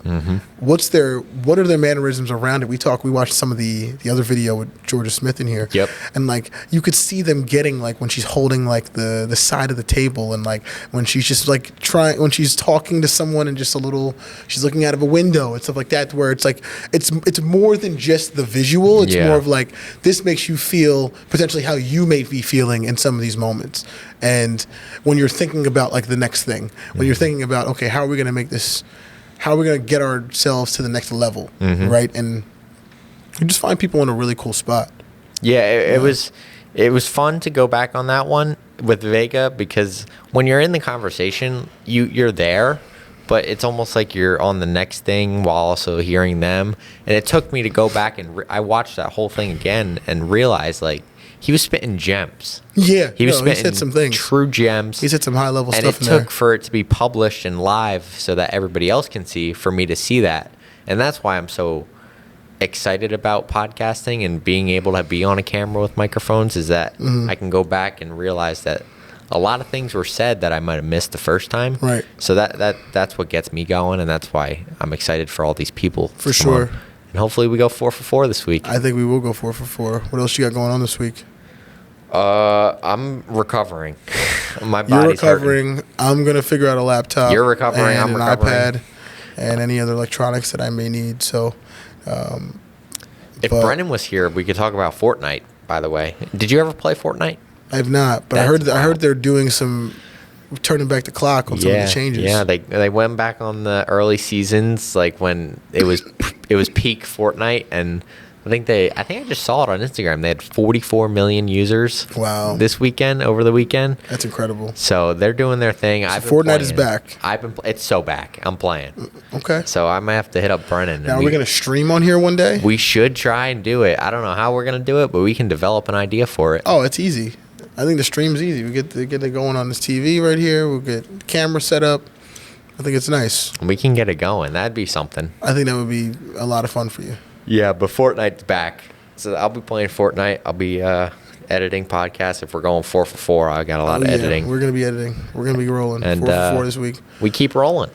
What are their mannerisms around it? We watched some of the other video with Georgia Smith in here. Yep. And like you could see them getting like when she's holding like the side of the table, and like when she's just like when she's talking to someone and just she's looking out of a window and stuff like that, where it's like it's more than just the visual. It's more of like, this makes you feel potentially how you may be feeling in some of these moments. And when you're thinking about like the next thing, when you're thinking about, okay, how are we going to make this, how are we going to get ourselves to the next level, right? And you just find people in a really cool spot. Yeah, it was fun to go back on that one with Vega, because when you're in the conversation, you're there, but it's almost like you're on the next thing while also hearing them. And it took me to go back and I watched that whole thing again and realized like he was spitting gems. Yeah, he said some things. True gems. He said some high level stuff. And it took for it to be published and live so that everybody else can see, for me to see that. And that's why I'm so excited about podcasting and being able to be on a camera with microphones, is that I can go back and realize that a lot of things were said that I might have missed the first time. Right. So that's what gets me going, and that's why I'm excited for all these people. For sure. And hopefully we go 4 for 4 this week. I think we will go 4 for 4. What else you got going on this week? I'm recovering. My body's You're recovering. hurting. I'm gonna figure out a laptop. You're recovering. And I'm an recovering. iPad, and any other electronics that I may need. So, if Brennan was here, we could talk about Fortnite. By the way, did you ever play Fortnite? I've not, but I heard they're doing some turning back the clock on some of the changes. Yeah, they went back on the early seasons, like when it was peak Fortnite, and I think I just saw it on Instagram. They had 44 million users. Wow. Over the weekend. That's incredible. So they're doing their thing. So Fortnite is back. It's so back. I'm playing. Okay. So I might have to hit up Brennan. Now, are we going to stream on here one day? We should try and do it. I don't know how we're going to do it, but we can develop an idea for it. Oh, it's easy. I think the stream's easy. We get it going on this TV right here. We'll get the camera set up. I think it's nice. We can get it going. That'd be something. I think that would be a lot of fun for you. Yeah, but Fortnite's back. So I'll be playing Fortnite. I'll be editing podcasts. If we're going 4 for 4, I got a lot of editing. We're going to be editing. We're going to be rolling and 4 for 4 this week. We keep rolling.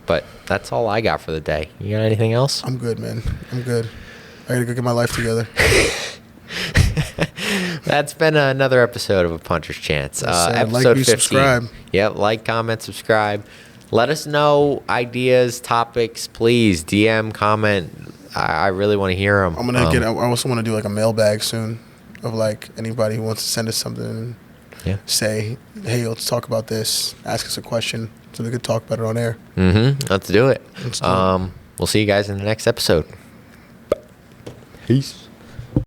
But that's all I got for the day. You got anything else? I'm good, man. I'm good. I got to go get my life together. That's been another episode of A Puncher's Chance. Episode like, 15. subscribe. Yep, like, comment, subscribe. Let us know ideas, topics, please. DM, comment. I really want to hear them. I also want to do like a mailbag soon of like anybody who wants to send us something and say, hey, let's talk about this. Ask us a question so we could talk about it on air. Let's do it. We'll see you guys in the next episode. Peace.